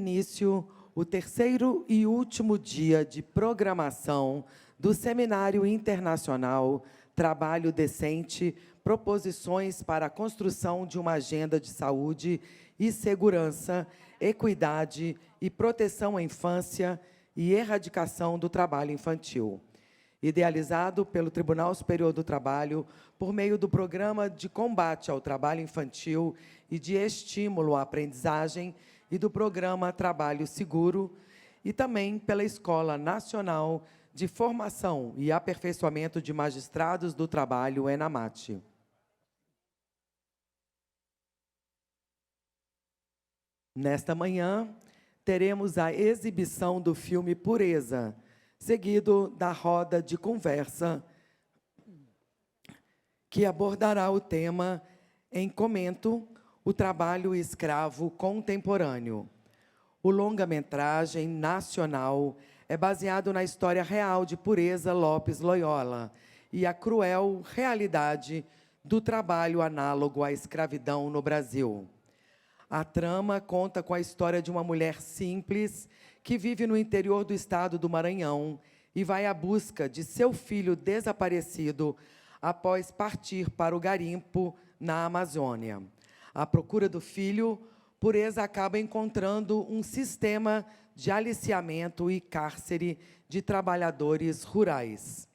início o terceiro e último dia de programação do Seminário Internacional Trabalho Decente, Proposições para a Construção de uma Agenda de Saúde e Segurança, Equidade e Proteção à Infância e Erradicação do Trabalho Infantil, idealizado pelo Tribunal Superior do Trabalho por meio do Programa de Combate ao Trabalho Infantil e de Estímulo à Aprendizagem e do Programa Trabalho Seguro, e também pela Escola Nacional de Formação e Aperfeiçoamento de Magistrados do Trabalho, ENAMAT. Nesta manhã, teremos a exibição do filme Pureza, seguido da roda de conversa, que abordará o tema em comento o trabalho escravo contemporâneo. O longa-metragem nacional é baseado na história real de Pureza Lopes Loyola e a cruel realidade do trabalho análogo à escravidão no Brasil. A trama conta com a história de uma mulher simples que vive no interior do estado do Maranhão e vai à busca de seu filho desaparecido após partir para o garimpo na Amazônia. À procura do filho, Pureza acaba encontrando um sistema de aliciamento e cárcere de trabalhadores rurais.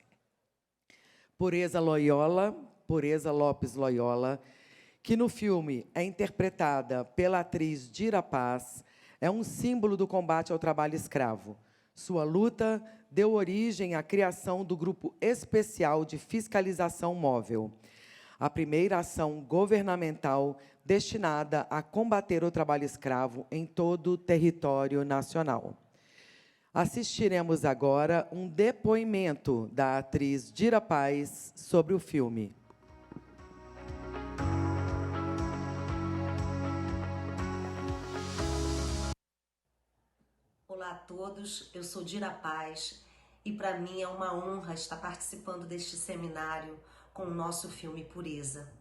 Pureza Lopes Loyola, que no filme é interpretada pela atriz Dira Paz, é um símbolo do combate ao trabalho escravo. Sua luta deu origem à criação do Grupo Especial de Fiscalização Móvel, a primeira ação governamental destinada a combater o trabalho escravo em todo o território nacional. Assistiremos agora um depoimento da atriz Dira Paz sobre o filme. Olá a todos, eu sou Dira Paz e para mim é uma honra estar participando deste seminário com o nosso filme Pureza.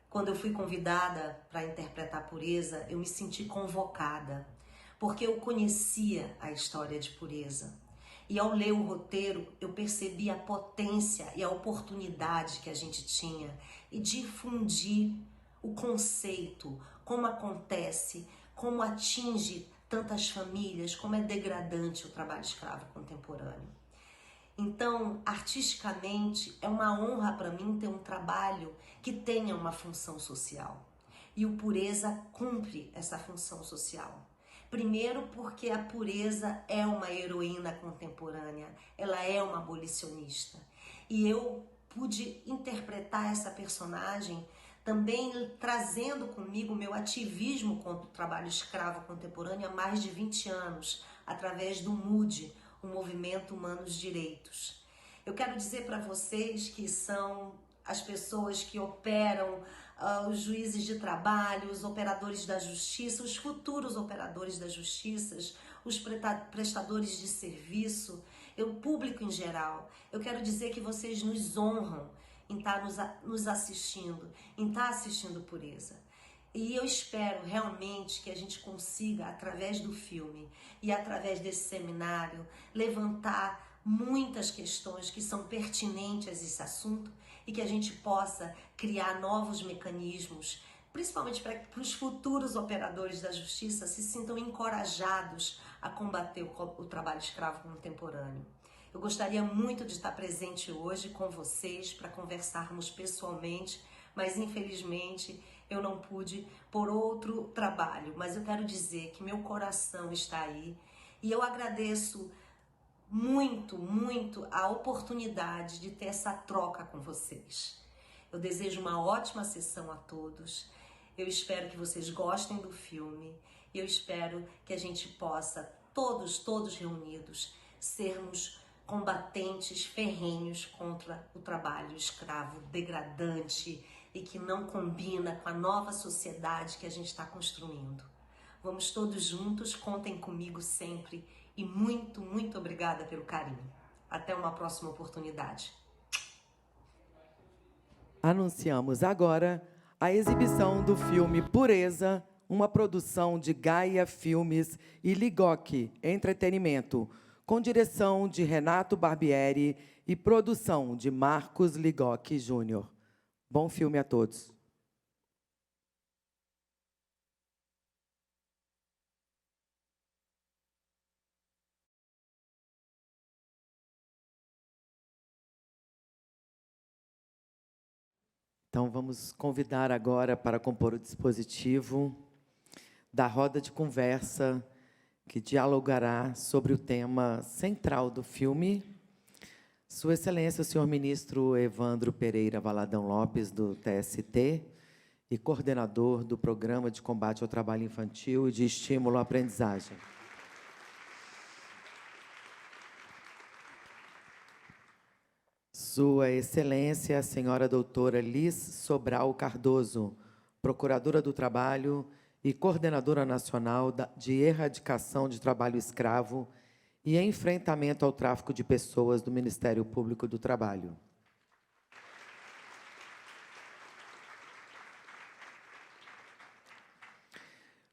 Quando eu fui convidada para interpretar Pureza, eu me senti convocada, porque eu conhecia a história de Pureza. E ao ler o roteiro, eu percebi a potência e a oportunidade que a gente tinha e difundir o conceito, como acontece, como atinge tantas famílias, como é degradante o trabalho escravo contemporâneo. Então, artisticamente, é uma honra para mim ter um trabalho que tenha uma função social. E o Pureza cumpre essa função social. Primeiro porque a Pureza é uma heroína contemporânea, ela é uma abolicionista. E eu pude interpretar essa personagem também trazendo comigo o meu ativismo contra o trabalho escravo contemporâneo há mais de 20 anos, através do MUD, o Movimento Humanos Direitos. Eu quero dizer para vocês que são as pessoas que operam, os juízes de trabalho, os operadores da justiça, os futuros operadores da justiça, os prestadores de serviço, o público em geral. Eu quero dizer que vocês nos honram em estar nos assistindo, em estar assistindo Pureza. E eu espero realmente que a gente consiga, através do filme e através desse seminário, levantar muitas questões que são pertinentes a esse assunto e que a gente possa criar novos mecanismos, principalmente para que os futuros operadores da justiça se sintam encorajados a combater o trabalho escravo contemporâneo. Eu gostaria muito de estar presente hoje com vocês para conversarmos pessoalmente, mas infelizmente eu não pude por outro trabalho. Mas eu quero dizer que meu coração está aí e eu agradeço muito, muito a oportunidade de ter essa troca com vocês. Eu desejo uma ótima sessão a todos. Eu espero que vocês gostem do filme e eu espero que a gente possa, todos reunidos, sermos combatentes ferrenhos contra o trabalho escravo degradante e que não combina com a nova sociedade que a gente está construindo. Vamos todos juntos, contem comigo sempre e muito, muito obrigada pelo carinho. Até uma próxima oportunidade. Anunciamos agora a exibição do filme Pureza, uma produção de Gaia Filmes e Ligoc Entretenimento, com direção de Renato Barbieri e produção de Marcos Ligoc Júnior. Bom filme a todos. Então, vamos convidar agora para compor o dispositivo da roda de conversa que dialogará sobre o tema central do filme. Sua Excelência, o senhor ministro Evandro Pereira Valadão Lopes, do TST, e coordenador do Programa de Combate ao Trabalho Infantil e de Estímulo à Aprendizagem. Sua Excelência, a senhora doutora Liz Sobral Cardoso, Procuradora do Trabalho e Coordenadora Nacional de Erradicação de Trabalho Escravo e Enfrentamento ao Tráfico de Pessoas do Ministério Público do Trabalho.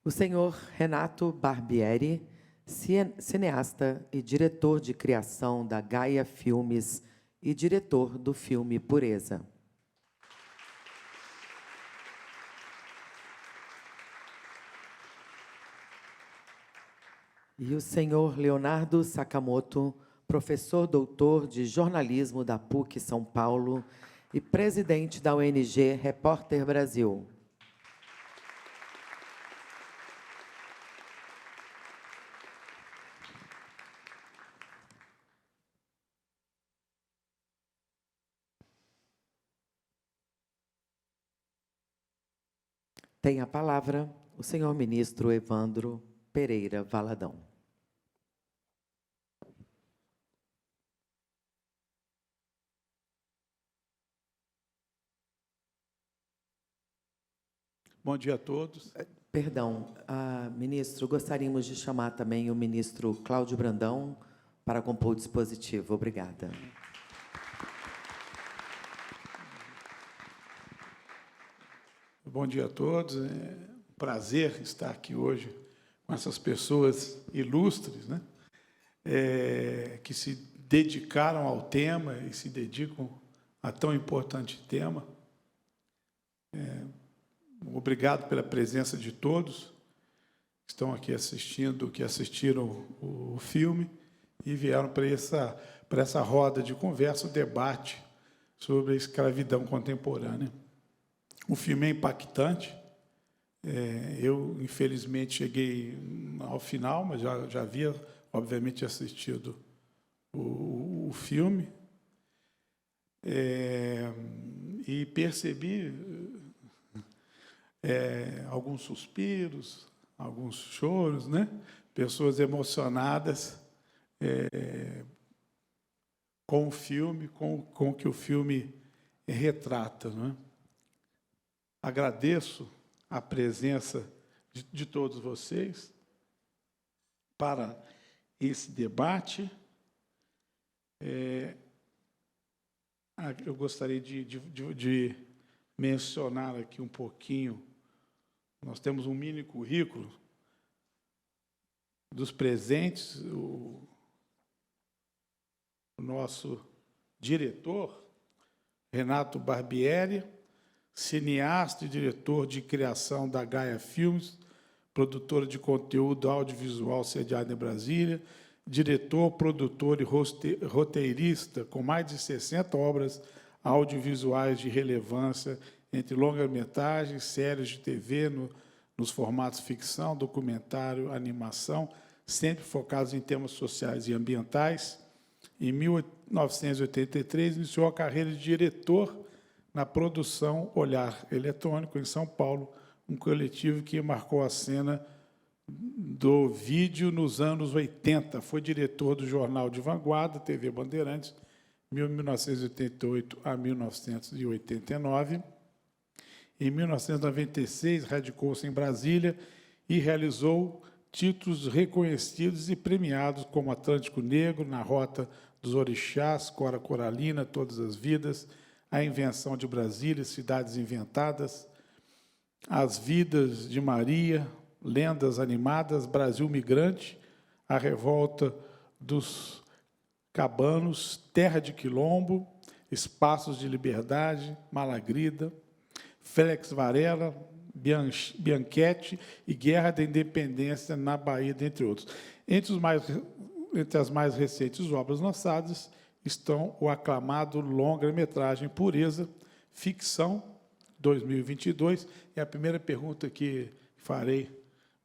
O senhor Renato Barbieri, cineasta e diretor de criação da Gaia Filmes e diretor do filme Pureza. E o senhor Leonardo Sakamoto, professor doutor de jornalismo da PUC São Paulo e presidente da ONG Repórter Brasil. Tem a palavra o senhor ministro Evandro Pereira Valadão. Bom dia a todos. Perdão, ministro, gostaríamos de chamar também o ministro Cláudio Brandão para compor o dispositivo. Obrigada. Bom dia a todos. É um prazer estar aqui hoje com essas pessoas ilustres, né? Que se dedicaram ao tema e se dedicam a tão importante tema. Obrigado pela presença de todos que estão aqui assistindo, que assistiram o filme e vieram para essa roda de conversa, o debate sobre a escravidão contemporânea. O filme é impactante. Eu, infelizmente, cheguei ao final, mas já havia, obviamente, assistido o filme. E percebi alguns suspiros, alguns choros, né? Pessoas emocionadas com o filme, com o que o filme retrata, não é? Agradeço a presença de todos vocês para esse debate. Eu gostaria de mencionar aqui um pouquinho. Nós temos um mini currículo dos presentes. O nosso diretor, Renato Barbieri, cineasta e diretor de criação da Gaia Filmes, produtora de conteúdo audiovisual sediada em Brasília, diretor, produtor e roteirista, com mais de 60 obras audiovisuais de relevância, entre longa-metragens, séries de TV, nos formatos ficção, documentário, animação, sempre focados em temas sociais e ambientais. Em 1983, iniciou a carreira de diretor na produção Olhar Eletrônico, em São Paulo, um coletivo que marcou a cena do vídeo nos anos 80. Foi diretor do Jornal de Vanguarda, TV Bandeirantes, 1988 a 1989. Em 1996, radicou-se em Brasília e realizou títulos reconhecidos e premiados como Atlântico Negro, Na Rota dos Orixás, Cora Coralina, Todas as Vidas, A Invenção de Brasília, Cidades Inventadas, As Vidas de Maria, Lendas Animadas, Brasil Migrante, A Revolta dos Cabanos, Terra de Quilombo, Espaços de Liberdade, Malagrida, Félix Varela, Bianchetti e Guerra da Independência na Bahia, dentre outros. Entre as mais recentes obras lançadas estão o aclamado longa-metragem Pureza, ficção, 2022. É a primeira pergunta que farei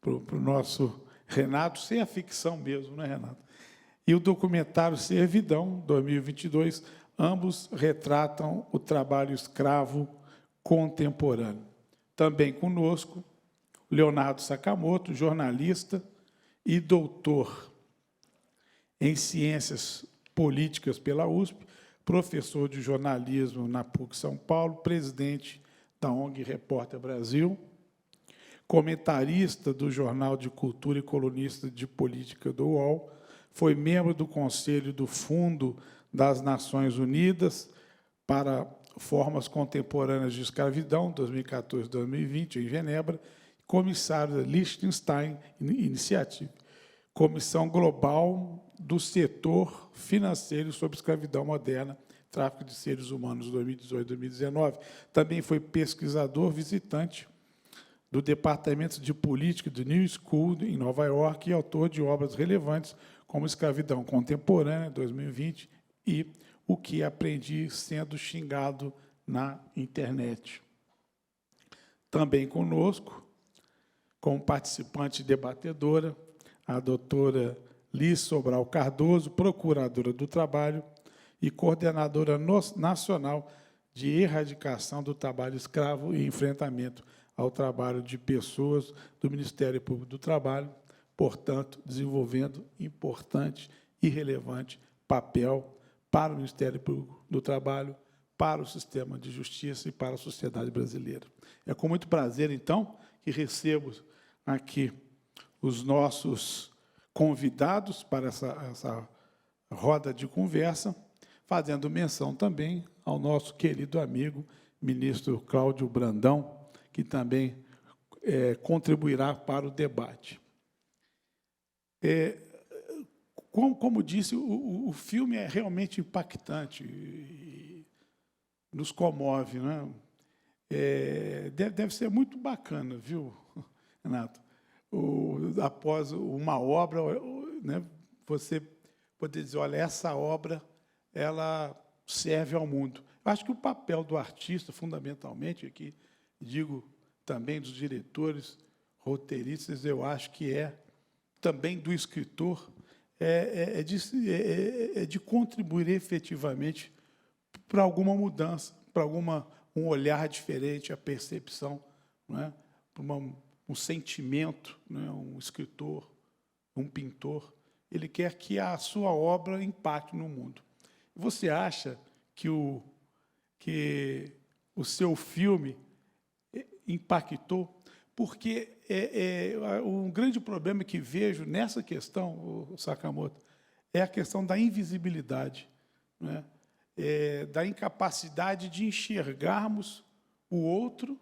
para o nosso Renato, sem a ficção mesmo, né, Renato? E o documentário Servidão, 2022, ambos retratam o trabalho escravo contemporâneo. Também conosco, Leonardo Sakamoto, jornalista e doutor em Ciências Políticas pela USP, professor de jornalismo na PUC São Paulo, presidente da ONG Repórter Brasil, comentarista do Jornal de Cultura e colunista de política do UOL, foi membro do Conselho do Fundo das Nações Unidas para Formas Contemporâneas de Escravidão, 2014-2020, em Genebra, comissário da Liechtenstein Initiative, Comissão Global do Setor Financeiro sobre Escravidão Moderna, Tráfico de Seres Humanos, 2018-2019. Também foi pesquisador visitante do Departamento de Política do New School, em Nova York, e autor de obras relevantes como Escravidão Contemporânea, 2020, e O que Aprendi Sendo Xingado na Internet. Também conosco, como participante e debatedora, a doutora Liz Sobral Cardoso, procuradora do Trabalho e coordenadora nacional de erradicação do trabalho escravo e enfrentamento ao trabalho de pessoas do Ministério Público do Trabalho, portanto, desenvolvendo importante e relevante papel para o Ministério Público do Trabalho, para o sistema de justiça e para a sociedade brasileira. É com muito prazer, então, que recebo aqui os nossos convidados para essa roda de conversa, fazendo menção também ao nosso querido amigo, ministro Cláudio Brandão, que também contribuirá para o debate. Como disse, o filme é realmente impactante e nos comove, né? Deve ser muito bacana, viu, Renato? Após uma obra, né, você poder dizer, olha, essa obra ela serve ao mundo. Eu acho que o papel do artista, fundamentalmente, aqui digo também dos diretores, roteiristas, eu acho que também do escritor, de contribuir efetivamente para alguma mudança, para um olhar diferente, a percepção, não é? Para um sentimento, né? Um escritor, um pintor, ele quer que a sua obra impacte no mundo. Você acha que o seu filme impactou? Porque um grande problema que vejo nessa questão, o Sakamoto, é a questão da invisibilidade, né? Da incapacidade de enxergarmos o outro,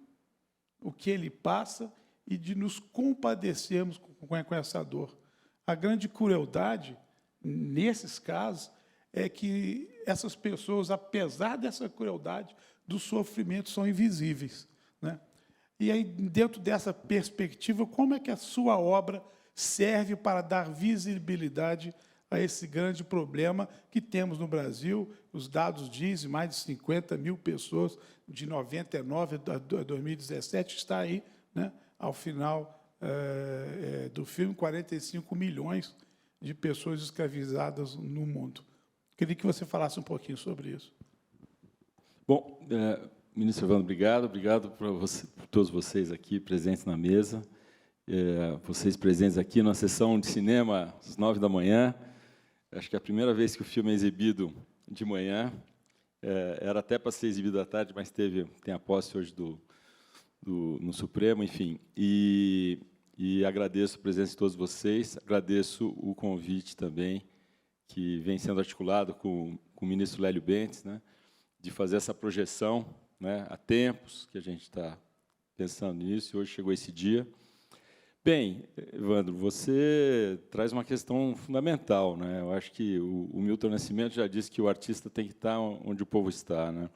o que ele passa, e de nos compadecermos com essa dor. A grande crueldade, nesses casos, é que essas pessoas, apesar dessa crueldade, do sofrimento, são invisíveis, né? E aí, dentro dessa perspectiva, como é que a sua obra serve para dar visibilidade a esse grande problema que temos no Brasil? Os dados dizem mais de 50 mil pessoas, de 99 a 2017, está aí, né? Ao final do filme, 45 milhões de pessoas escravizadas no mundo. Queria que você falasse um pouquinho sobre isso. Bom, ministro Evandro, obrigado por todos vocês aqui presentes na mesa, vocês presentes aqui na sessão de cinema às 9 da manhã. Acho que é a primeira vez que o filme é exibido de manhã. Era até para ser exibido à tarde, mas tem a posse hoje no Supremo, enfim. E agradeço a presença de todos vocês, agradeço o convite também, que vem sendo articulado com o ministro Lélio Bentes, né, de fazer essa projeção, né, há tempos que a gente está pensando nisso, e hoje chegou esse dia. Bem, Evandro, você traz uma questão fundamental, né? Eu acho que o Milton Nascimento já disse que o artista tem que estar onde o povo está, né?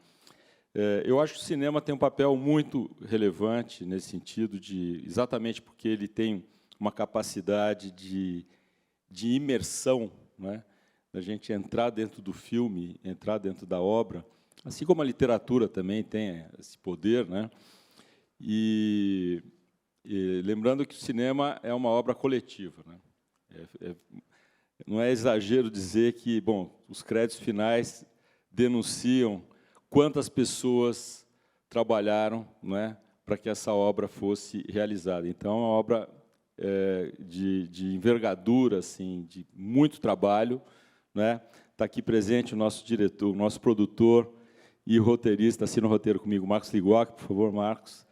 Eu acho que o cinema tem um papel muito relevante nesse sentido, exatamente porque ele tem uma capacidade de imersão, né? Da gente entrar dentro do filme, entrar dentro da obra, assim como a literatura também tem esse poder, né? E lembrando que o cinema é uma obra coletiva, né? Não é exagero dizer que, bom, os créditos finais denunciam quantas pessoas trabalharam, né, para que essa obra fosse realizada. Então, é uma obra de envergadura, assim, de muito trabalho, né? Está aqui presente o nosso diretor, o nosso produtor e roteirista, assina o roteiro comigo, Marcos Liguoc, por favor, Marcos.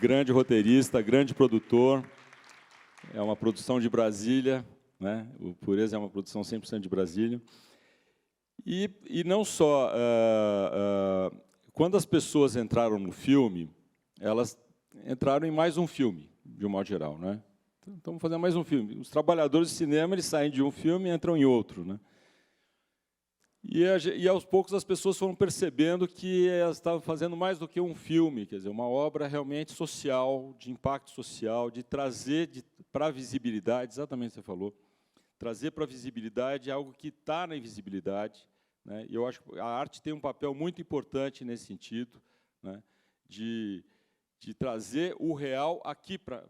Grande roteirista, grande produtor, é uma produção de Brasília, né? O Pureza é uma produção 100% de Brasília. E não só, quando as pessoas entraram no filme, elas entraram em mais um filme, de um modo geral, né? Então, estamos fazendo mais um filme. Os trabalhadores de cinema, eles saem de um filme e entram em outro, né? E aos poucos as pessoas foram percebendo que elas estavam fazendo mais do que um filme, quer dizer, uma obra realmente social, de impacto social, de trazer para a visibilidade, exatamente o que você falou, trazer para a visibilidade algo que está na invisibilidade, né? E eu acho que a arte tem um papel muito importante nesse sentido, né? de trazer o real aqui para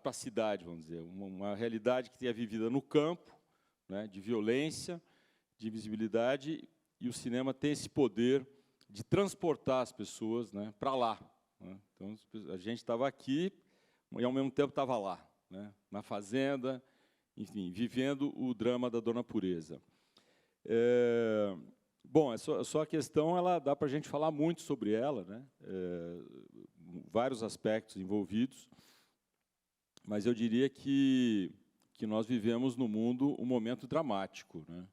a cidade, vamos dizer, uma realidade que é vivida no campo, né? De violência, de invisibilidade, e o cinema tem esse poder de transportar as pessoas, né, para lá, né? Então, a gente estava aqui e, ao mesmo tempo, estava lá, né, na fazenda, enfim, vivendo o drama da Dona Pureza. Bom, só a questão, ela dá para a gente falar muito sobre ela, né, vários aspectos envolvidos, mas eu diria que nós vivemos no mundo um momento dramático, né?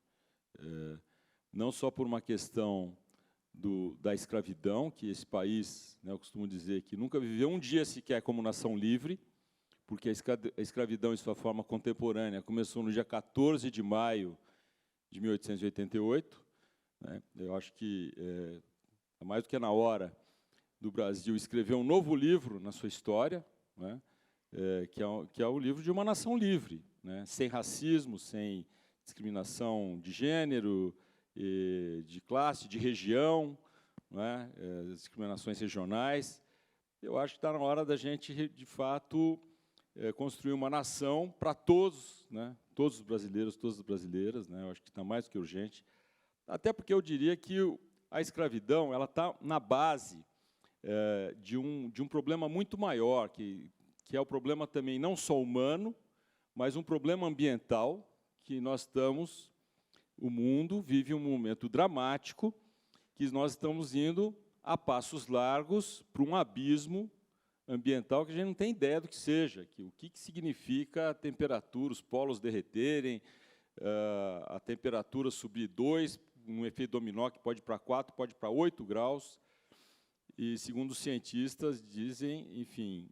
Não só por uma questão da escravidão, que esse país, né, eu costumo dizer que nunca viveu um dia sequer como nação livre, porque a escravidão, em sua forma contemporânea, começou no dia 14 de maio de 1888. Né? Eu acho que é mais do que na hora do Brasil escrever um novo livro na sua história, né, que é o livro de uma nação livre, né, sem racismo, sem discriminação de gênero, de classe, de região, né, discriminações regionais. Eu acho que está na hora da gente, de fato, construir uma nação para todos, né, todos os brasileiros, todas as brasileiras, né, eu acho que está mais do que urgente, até porque eu diria que a escravidão ela está na base de um problema muito maior, que é o problema também não só humano, mas um problema ambiental, que nós estamos, o mundo vive um momento dramático, que nós estamos indo a passos largos para um abismo ambiental que a gente não tem ideia do que seja, o que significa a temperatura, os polos derreterem, a temperatura subir 2, um efeito dominó que pode ir para 4, pode ir para 8 graus, e, segundo os cientistas, dizem, enfim,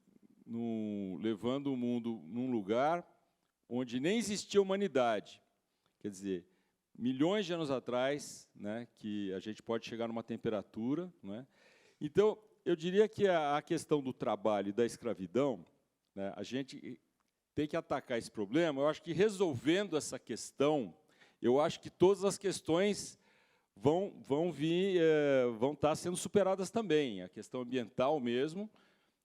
levando o mundo num lugar onde nem existia humanidade. Quer dizer, milhões de anos atrás, né, que a gente pode chegar numa temperatura, né? Então, eu diria que a questão do trabalho e da escravidão, né, a gente tem que atacar esse problema. Eu acho que, resolvendo essa questão, eu acho que todas as questões vão estar sendo superadas também. A questão ambiental mesmo,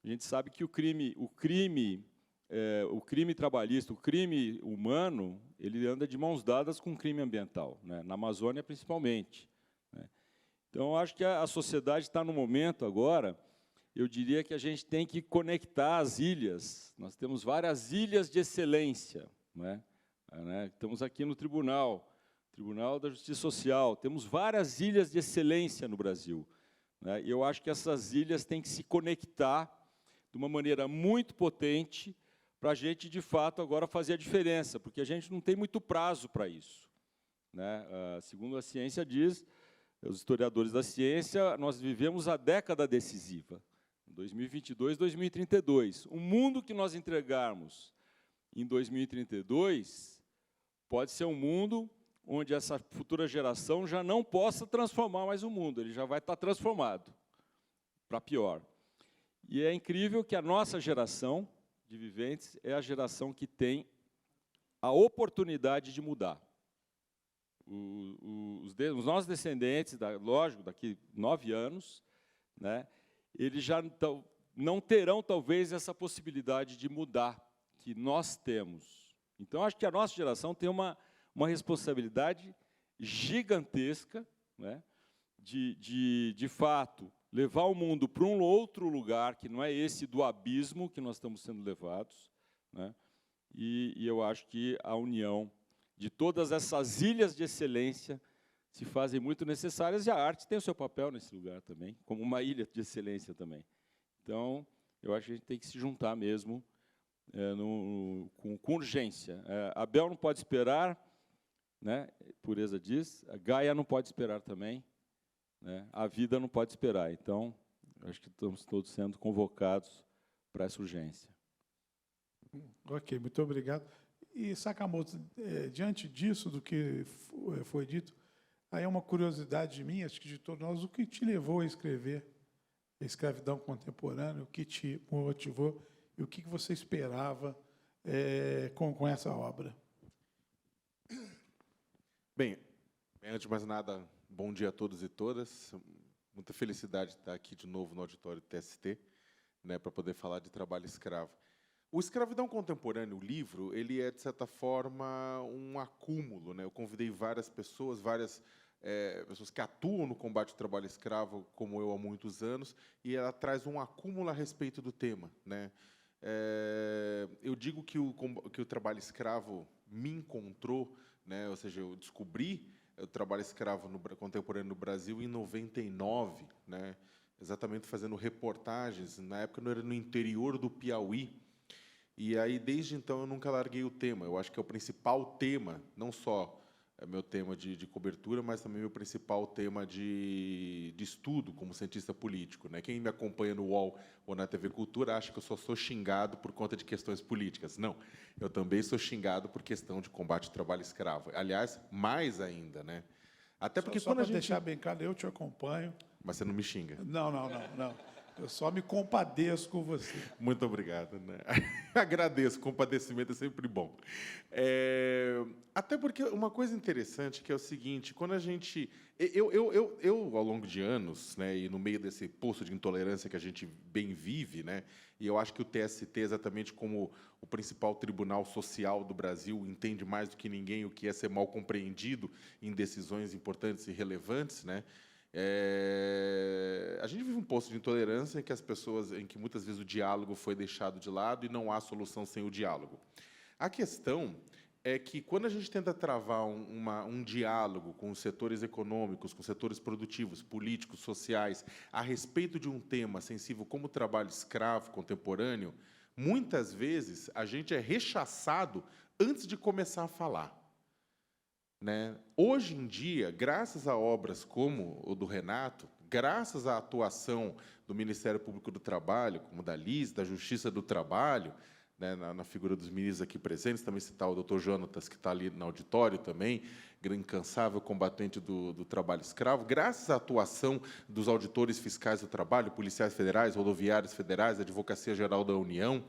a gente sabe que o crime trabalhista, o crime humano, ele anda de mãos dadas com o crime ambiental, né? Na Amazônia, principalmente, né? Então, eu acho que a sociedade está no momento agora, eu diria que a gente tem que conectar as ilhas. Nós temos várias ilhas de excelência, né? Estamos aqui no Tribunal da Justiça Social, temos várias ilhas de excelência no Brasil, né? E eu acho que essas ilhas têm que se conectar de uma maneira muito potente, para a gente, de fato, agora fazer a diferença, porque a gente não tem muito prazo para isso, né? Segundo a ciência diz, os historiadores da ciência, nós vivemos a década decisiva, 2022, 2032. O mundo que nós entregarmos em 2032 pode ser um mundo onde essa futura geração já não possa transformar mais o mundo, ele já vai estar transformado, para pior. E é incrível que a nossa geração de viventes é a geração que tem a oportunidade de mudar. Os nossos descendentes, lógico, daqui 9 anos, né, eles já não terão, talvez, essa possibilidade de mudar que nós temos. Então, acho que a nossa geração tem uma responsabilidade gigantesca, né, de fato, levar o mundo para um outro lugar, que não é esse do abismo que nós estamos sendo levados, né, e eu acho que a união de todas essas ilhas de excelência se fazem muito necessárias, e a arte tem o seu papel nesse lugar também, como uma ilha de excelência também. Então, eu acho que a gente tem que se juntar mesmo com urgência. A Bel não pode esperar, né? Pureza diz, a Gaia não pode esperar também, né? A vida não pode esperar. Então, acho que estamos todos sendo convocados para essa urgência. Ok, muito obrigado. E, Sakamoto, diante disso, do que foi dito, aí é uma curiosidade minha, acho que de todos nós, o que te levou a escrever a Escravidão Contemporânea, o que te motivou e o que você esperava com essa obra? Bem, antes de mais nada, bom dia a todos e todas. Muita felicidade de estar aqui de novo no auditório do TST, né, para poder falar de trabalho escravo. O Escravidão Contemporânea, o livro, ele é, de certa forma, um acúmulo, né? Eu convidei várias pessoas que atuam no combate ao trabalho escravo, como eu, há muitos anos, e ela traz um acúmulo a respeito do tema, né? Eu digo que o trabalho escravo me encontrou, né? Ou seja, eu descobri o trabalho escravo contemporâneo no Brasil em 99, né? Exatamente fazendo reportagens. Na época, não era no interior do Piauí. E aí, desde então, eu nunca larguei o tema. Eu acho que é o principal tema, não só meu tema de cobertura, mas também meu principal tema de estudo como cientista político, né? Quem me acompanha no UOL ou na TV Cultura acha que eu só sou xingado por conta de questões políticas. Não, eu também sou xingado por questão de combate ao trabalho escravo. Aliás, mais ainda, né? Até porque só quando a para gente... deixar bem claro, eu te acompanho. Mas você não me xinga. Não. Eu só me compadeço com você. Muito obrigado, né? Agradeço, compadecimento é sempre bom. Até porque uma coisa interessante que é o seguinte, quando a gente... Eu ao longo de anos, né, e no meio desse poço de intolerância que a gente bem vive, né, e eu acho que o TST, exatamente como o principal tribunal social do Brasil, entende mais do que ninguém o que é ser mal compreendido em decisões importantes e relevantes, né? A gente vive um poço de intolerância em que muitas vezes o diálogo foi deixado de lado e não há solução sem o diálogo. A questão é que, quando a gente tenta travar um diálogo com os setores econômicos, com os setores produtivos, políticos, sociais, a respeito de um tema sensível como o trabalho escravo contemporâneo, muitas vezes a gente é rechaçado antes de começar a falar. Né? Hoje em dia, graças a obras como o do Renato, graças à atuação do Ministério Público do Trabalho, como da LIS, da Justiça do Trabalho, né, na figura dos ministros aqui presentes, também citar o doutor Jonatas, que está ali no auditório também, incansável combatente do trabalho escravo, graças à atuação dos auditores fiscais do trabalho, policiais federais, rodoviários federais, Advocacia Geral da União,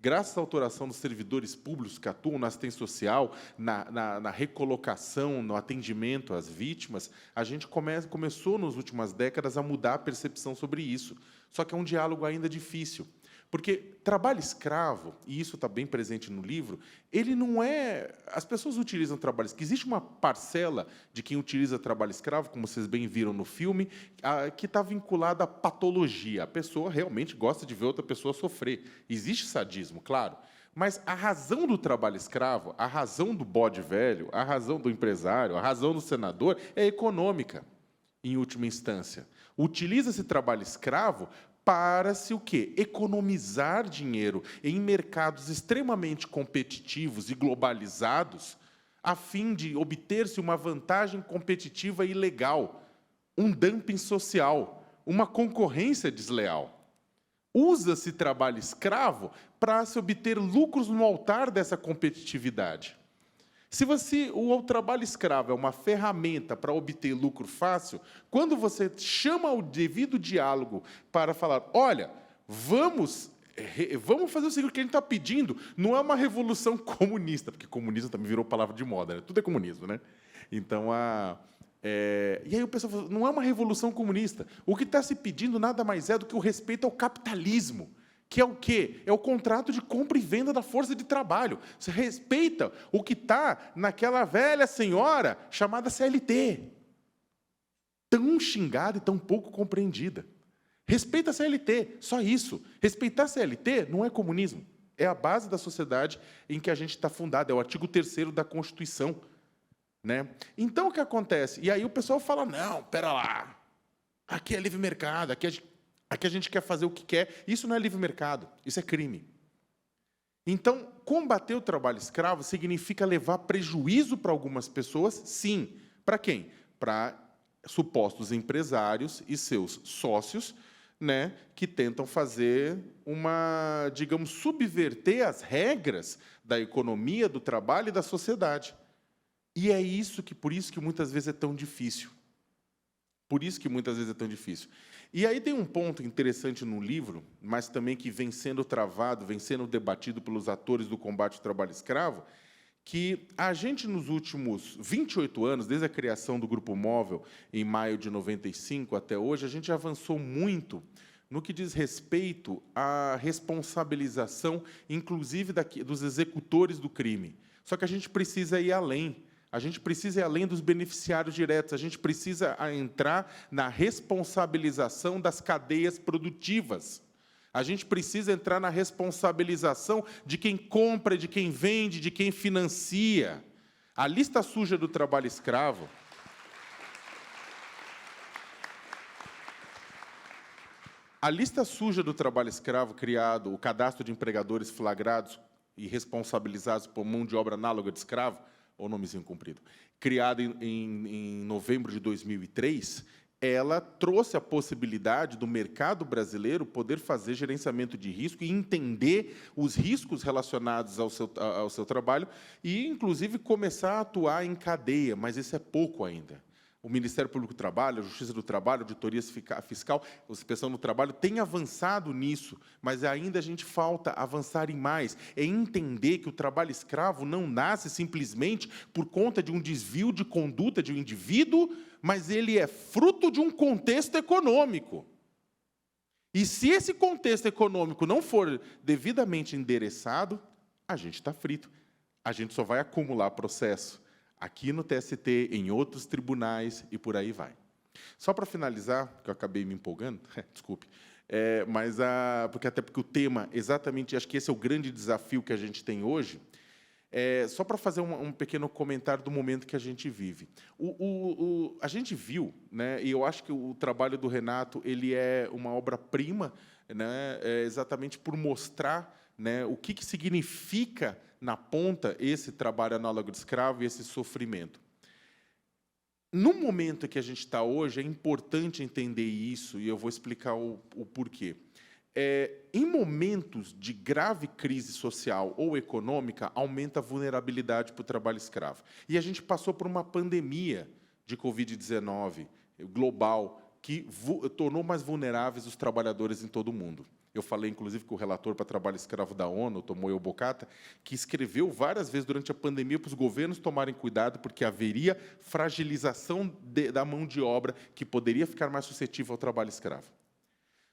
graças à autoração dos servidores públicos que atuam na assistência social, na recolocação, no atendimento às vítimas, a gente começou, nas últimas décadas, a mudar a percepção sobre isso. Só que é um diálogo ainda difícil. Porque trabalho escravo, e isso está bem presente no livro, ele não é... As pessoas utilizam trabalho escravo. Existe uma parcela de quem utiliza trabalho escravo, como vocês bem viram no filme, que está vinculada à patologia. A pessoa realmente gosta de ver outra pessoa sofrer. Existe sadismo, claro. Mas a razão do trabalho escravo, a razão do bode velho, a razão do empresário, a razão do senador é econômica, em última instância. Utiliza-se trabalho escravo para-se o quê? Economizar dinheiro em mercados extremamente competitivos e globalizados, a fim de obter-se uma vantagem competitiva e legal. um dumping social, uma concorrência desleal. Usa-se trabalho escravo para se obter lucros no altar dessa competitividade. Se o trabalho escravo é uma ferramenta para obter lucro fácil, quando você chama o devido diálogo para falar, olha, vamos fazer o seguinte, o que a gente está pedindo não é uma revolução comunista, porque comunismo também virou palavra de moda, né? Tudo é comunismo, né? Então, e aí o pessoal fala, não é uma revolução comunista. O que está se pedindo nada mais é do que o respeito ao capitalismo, que é o quê? É o contrato de compra e venda da força de trabalho. Você respeita o que está naquela velha senhora chamada CLT, tão xingada e tão pouco compreendida. Respeita a CLT, só isso. Respeitar a CLT não é comunismo. É a base da sociedade em que a gente está fundado. É o artigo 3º da Constituição. Né? Então, o que acontece? E aí o pessoal fala, não, espera lá. Aqui é livre mercado, aqui a gente quer fazer o que quer. Isso não é livre mercado, isso é crime. Então, combater o trabalho escravo significa levar prejuízo para algumas pessoas, sim. Para quem? Para supostos empresários e seus sócios, né, que tentam fazer digamos, subverter as regras da economia, do trabalho e da sociedade. E é por isso que muitas vezes é tão difícil. Por isso que muitas vezes é tão difícil. E aí tem um ponto interessante no livro, mas também que vem sendo travado, vem sendo debatido pelos atores do combate ao trabalho escravo, que a gente, nos últimos 28 anos, desde a criação do Grupo Móvel, em maio de 95 até hoje, a gente avançou muito no que diz respeito à responsabilização, inclusive dos executores do crime. Só que a gente precisa ir além. A gente precisa ir além dos beneficiários diretos. A gente precisa entrar na responsabilização das cadeias produtivas. A gente precisa entrar na responsabilização de quem compra, de quem vende, de quem financia. A lista suja do trabalho escravo... A lista suja do trabalho escravo criado, o cadastro de empregadores flagrados e responsabilizados por mão de obra análoga de escravo, ou nomezinho comprido, criado em novembro de 2003, ela trouxe a possibilidade do mercado brasileiro poder fazer gerenciamento de risco e entender os riscos relacionados ao seu trabalho e, inclusive, começar a atuar em cadeia, mas isso é pouco ainda. O Ministério Público do Trabalho, a Justiça do Trabalho, a Auditoria Fiscal, a Inspeção do Trabalho tem avançado nisso, mas ainda a gente falta avançar em mais. É entender que o trabalho escravo não nasce simplesmente por conta de um desvio de conduta de um indivíduo, mas ele é fruto de um contexto econômico. E se esse contexto econômico não for devidamente endereçado, a gente está frito. A gente só vai acumular processo aqui no TST, em outros tribunais, e por aí vai. Só para finalizar, que eu acabei me empolgando, desculpe, porque o tema, exatamente, acho que esse é o grande desafio que a gente tem hoje, só para fazer um pequeno comentário do momento que a gente vive. A gente viu, né, e eu acho que o trabalho do Renato ele é uma obra-prima, né, exatamente por mostrar, né, o que significa na ponta esse trabalho análogo de escravo e esse sofrimento. No momento que a gente está hoje, é importante entender isso, e eu vou explicar o porquê. Em momentos de grave crise social ou econômica, aumenta a vulnerabilidade para o trabalho escravo. E a gente passou por uma pandemia de Covid-19 global, que tornou mais vulneráveis os trabalhadores em todo o mundo. Eu falei, inclusive, com o relator para trabalho escravo da ONU, Tomoyo Bokata, que escreveu várias vezes durante a pandemia para os governos tomarem cuidado, porque haveria fragilização da mão de obra que poderia ficar mais suscetível ao trabalho escravo.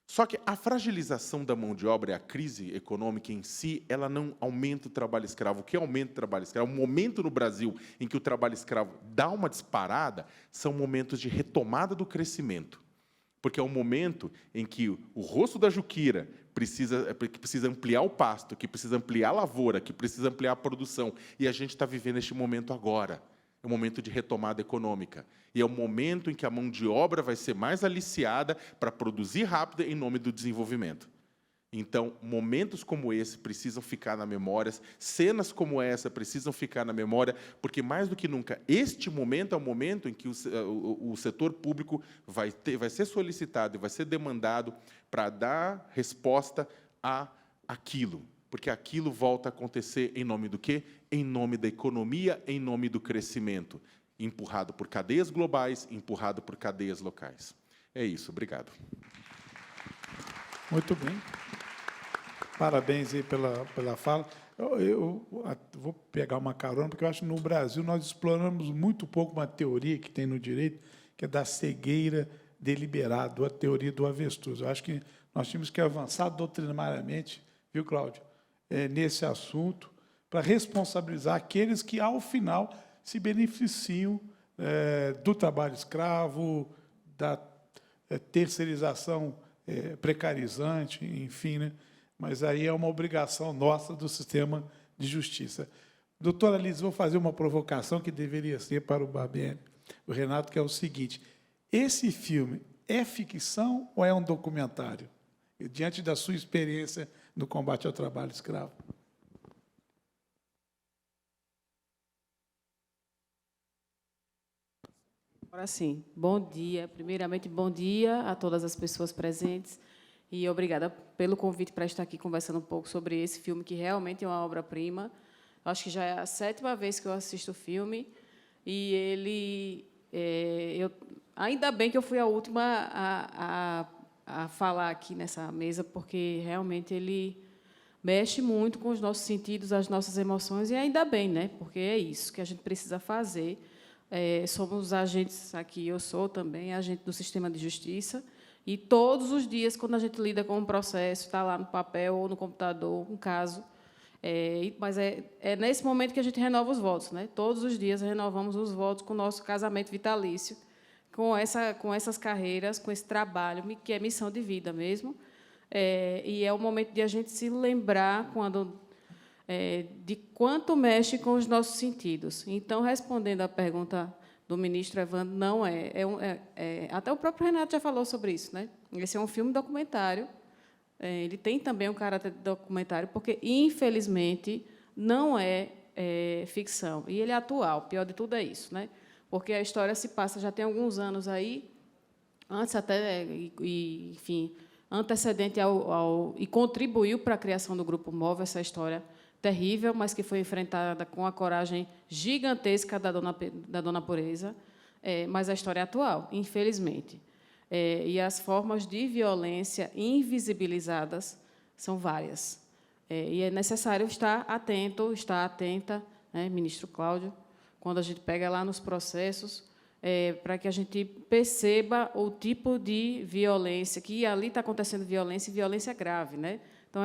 Só que a fragilização da mão de obra e a crise econômica em si, ela não aumenta o trabalho escravo. O que aumenta o trabalho escravo? O momento no Brasil em que o trabalho escravo dá uma disparada são momentos de retomada do crescimento. Porque é um momento em que o rosto da juquira que precisa ampliar o pasto, que precisa ampliar a lavoura, que precisa ampliar a produção. E a gente está vivendo este momento agora. É um momento de retomada econômica. E é um momento em que a mão de obra vai ser mais aliciada para produzir rápido em nome do desenvolvimento. Então, momentos como esse precisam ficar na memória, cenas como essa precisam ficar na memória, porque, mais do que nunca, este momento é o momento em que o setor público vai ser solicitado e vai ser demandado para dar resposta a aquilo, porque aquilo volta a acontecer em nome do quê? Em nome da economia, em nome do crescimento, empurrado por cadeias globais, empurrado por cadeias locais. É isso, obrigado. Muito bem. Parabéns aí pela fala. Eu vou pegar uma carona, porque eu acho que no Brasil nós exploramos muito pouco uma teoria que tem no direito, que é da cegueira deliberada, a teoria do avestruz. Eu acho que nós tínhamos que avançar doutrinariamente, viu, Cláudio, nesse assunto, para responsabilizar aqueles que, ao final, se beneficiam do trabalho escravo, da terceirização precarizante, enfim, né? Mas aí é uma obrigação nossa do sistema de justiça. Doutora Liz, vou fazer uma provocação que deveria ser para o Barbieri, o Renato, que é o seguinte: esse filme é ficção ou é um documentário? Diante da sua experiência no combate ao trabalho escravo. Agora sim, bom dia. Primeiramente, bom dia a todas as pessoas presentes e obrigada pelo convite para estar aqui conversando um pouco sobre esse filme, que realmente é uma obra-prima. Acho que já é a 7ª vez que eu assisto o filme e ainda bem que eu fui a última a falar aqui nessa mesa, porque realmente ele mexe muito com os nossos sentidos, as nossas emoções, e ainda bem, né? Porque é isso que a gente precisa fazer. Somos agentes aqui, eu sou também agente do sistema de justiça, e todos os dias, quando a gente lida com um processo, está lá no papel ou no computador, um caso, mas é nesse momento que a gente renova os votos, né? Todos os dias renovamos os votos com o nosso casamento vitalício, com essas carreiras, com esse trabalho, que é missão de vida mesmo, e é o momento de a gente se lembrar de quanto mexe com os nossos sentidos. Então, respondendo à pergunta do ministro Evandro, não é. Até o próprio Renato já falou sobre isso, né? Esse é um filme documentário. Ele tem também um caráter de documentário, porque, infelizmente, não é ficção. E ele é atual. O pior de tudo é isso, né? Porque a história se passa já tem alguns anos aí, antes até, enfim, antecedente e contribuiu para a criação do Grupo Móvel, essa história terrível, mas que foi enfrentada com a coragem gigantesca da dona Pureza, mas a história é atual, infelizmente. E as formas de violência invisibilizadas são várias. E é necessário estar atento, estar atenta, né, ministro Cláudio, quando a gente pega lá nos processos, para que a gente perceba o tipo de violência, que ali está acontecendo violência, e violência grave, né? Então,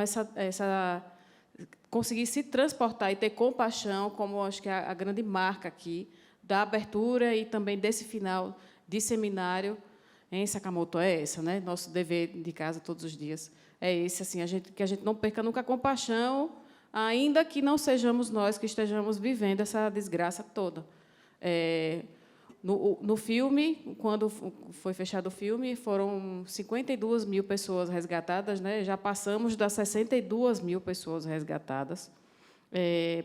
conseguir se transportar e ter compaixão, como acho que é a grande marca aqui, da abertura e também desse final de seminário em Sakamoto, é essa, né? Nosso dever de casa todos os dias. É esse, assim, que a gente não perca nunca a compaixão, ainda que não sejamos nós que estejamos vivendo essa desgraça toda. No filme, quando foi fechado o filme, foram 52 mil pessoas resgatadas, né? Já passamos das 62 mil pessoas resgatadas.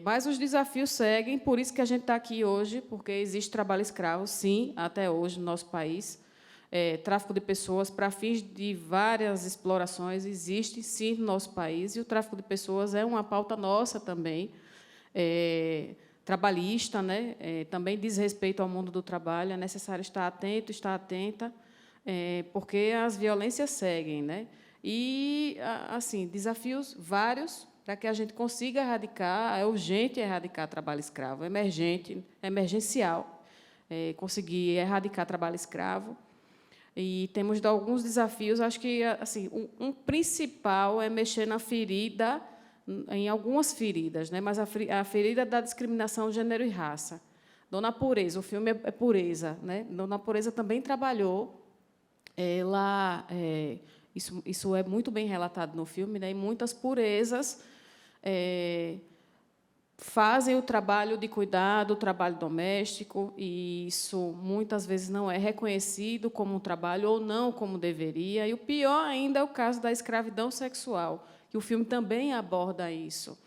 Mas os desafios seguem, por isso que a gente está aqui hoje, porque existe trabalho escravo, sim, até hoje no nosso país. Tráfico de pessoas para fins de várias explorações existe, sim, no nosso país, e o tráfico de pessoas é uma pauta nossa também, trabalhista, né? Também diz respeito ao mundo do trabalho, é necessário estar atento, estar atenta, porque as violências seguem, né? E, assim, desafios vários para que a gente consiga erradicar, é urgente erradicar trabalho escravo, emergencial, conseguir erradicar trabalho escravo. E temos alguns desafios, acho que assim, um principal é mexer na ferida, em algumas feridas, né? Mas a ferida da discriminação, gênero e raça. Dona Pureza, o filme é Pureza, né? Dona Pureza também trabalhou, isso é muito bem relatado no filme, né? E muitas purezas fazem o trabalho de cuidado, o trabalho doméstico, e isso muitas vezes não é reconhecido como um trabalho ou não como deveria. E o pior ainda é o caso da escravidão sexual, que o filme também aborda isso,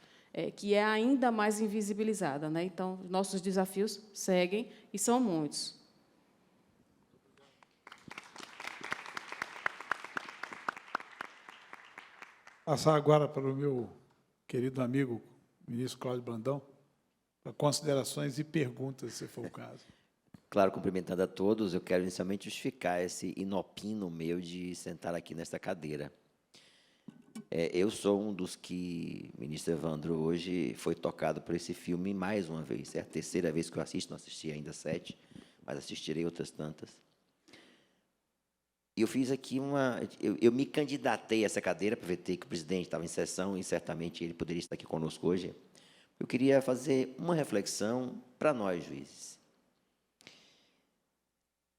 que é ainda mais invisibilizada, né? Então, nossos desafios seguem e são muitos. Passar agora para o meu querido amigo, ministro Cláudio Brandão, para considerações e perguntas, se for o caso. Claro, cumprimentando a todos, eu quero inicialmente justificar esse inopino meu de sentar aqui nesta cadeira. Eu sou um dos que, ministro Evandro, hoje foi tocado por esse filme mais uma vez. É a terceira vez que eu assisto, não assisti ainda 7, mas assistirei outras tantas. E eu fiz aqui eu me candidatei a essa cadeira, aproveitei que o presidente estava em sessão e certamente ele poderia estar aqui conosco hoje. Eu queria fazer uma reflexão para nós, juízes.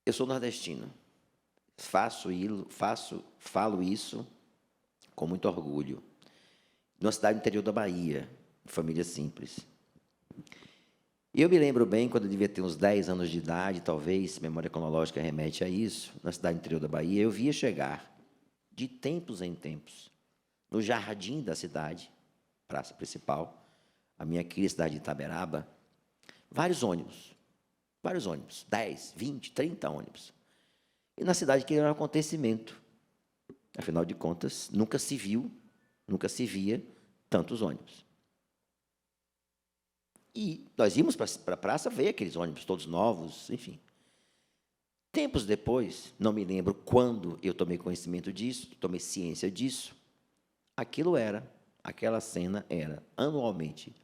Eu sou nordestino. Falo isso com muito orgulho. Numa cidade do interior da Bahia, de família simples. E eu me lembro bem, quando eu devia ter uns 10 anos de idade, talvez, memória cronológica remete a isso, na cidade do interior da Bahia, eu via chegar, de tempos em tempos, no jardim da cidade, praça principal, a minha querida cidade de Itaberaba, vários ônibus, 10, 20, 30 ônibus. E na cidade que era um acontecimento. Afinal de contas, nunca se via tantos ônibus. E nós íamos para a praça ver aqueles ônibus todos novos, enfim. Tempos depois, não me lembro quando eu tomei conhecimento disso, tomei ciência disso, aquela cena era anualmente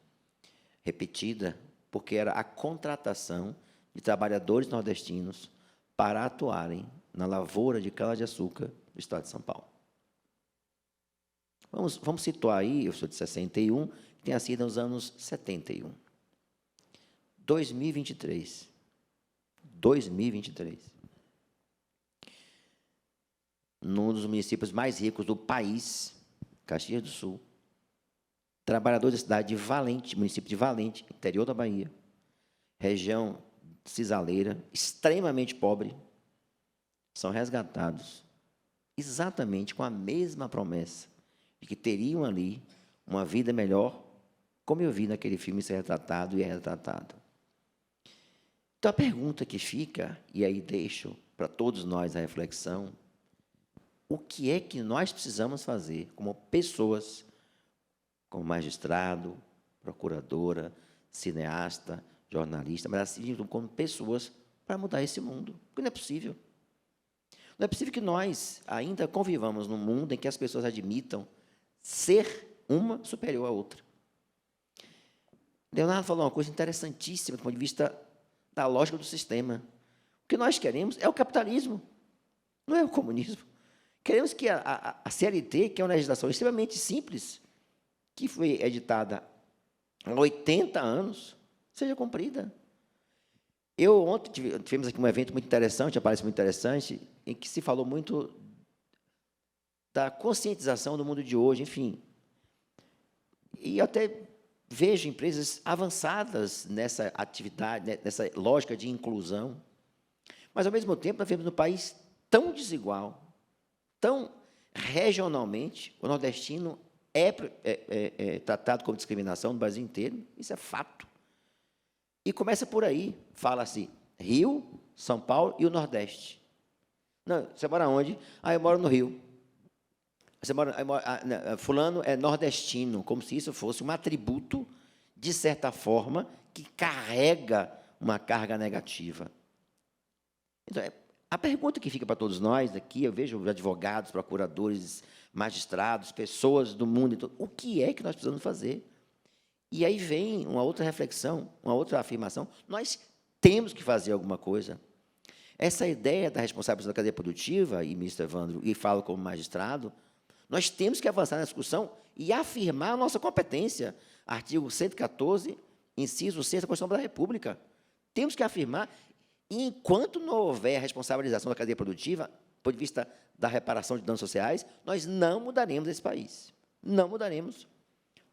repetida, porque era a contratação de trabalhadores nordestinos para atuarem na lavoura de cana-de-açúcar do estado de São Paulo. Vamos situar aí, eu sou de 61, que tenha sido nos anos 71. 2023. Num dos municípios mais ricos do país, Caxias do Sul, trabalhadores da cidade de Valente, município de Valente, interior da Bahia, região cisaleira, extremamente pobre, são resgatados exatamente com a mesma promessa de que teriam ali uma vida melhor, como eu vi naquele filme ser retratado e é retratado. Então, a pergunta que fica, e aí deixo para todos nós a reflexão, o que é que nós precisamos fazer como pessoas, como magistrado, procuradora, cineasta, jornalista, mas assim como pessoas para mudar esse mundo? Porque não é possível. Não é possível que nós ainda convivamos num mundo em que as pessoas admitam ser uma superior à outra. Leonardo falou uma coisa interessantíssima do ponto de vista da lógica do sistema. O que nós queremos é o capitalismo, não é o comunismo. Queremos que a CLT, que é uma legislação extremamente simples, que foi editada há 80 anos, seja cumprida. Ontem tivemos aqui um evento muito interessante, uma palestra muito interessante, em que se falou muito da conscientização do mundo de hoje, enfim. E até vejo empresas avançadas nessa atividade, nessa lógica de inclusão, mas, ao mesmo tempo, nós vivemos num país tão desigual, tão regionalmente, o nordestino é tratado como discriminação no Brasil inteiro, isso é fato. E começa por aí, fala-se Rio, São Paulo e o Nordeste. Não, você mora onde? Eu moro no Rio. Fulano é nordestino, como se isso fosse um atributo, de certa forma, que carrega uma carga negativa. Então, a pergunta que fica para todos nós aqui, eu vejo advogados, procuradores, magistrados, pessoas do mundo, o que é que nós precisamos fazer? E aí vem uma outra reflexão, uma outra afirmação, nós temos que fazer alguma coisa. Essa ideia da responsabilidade da cadeia produtiva, e, ministro Evandro, e falo como magistrado, nós temos que avançar na discussão e afirmar a nossa competência. Artigo 114, inciso 6 da Constituição da República. Temos que afirmar, e enquanto não houver a responsabilização da cadeia produtiva, do ponto de vista da reparação de danos sociais, nós não mudaremos esse país. Não mudaremos.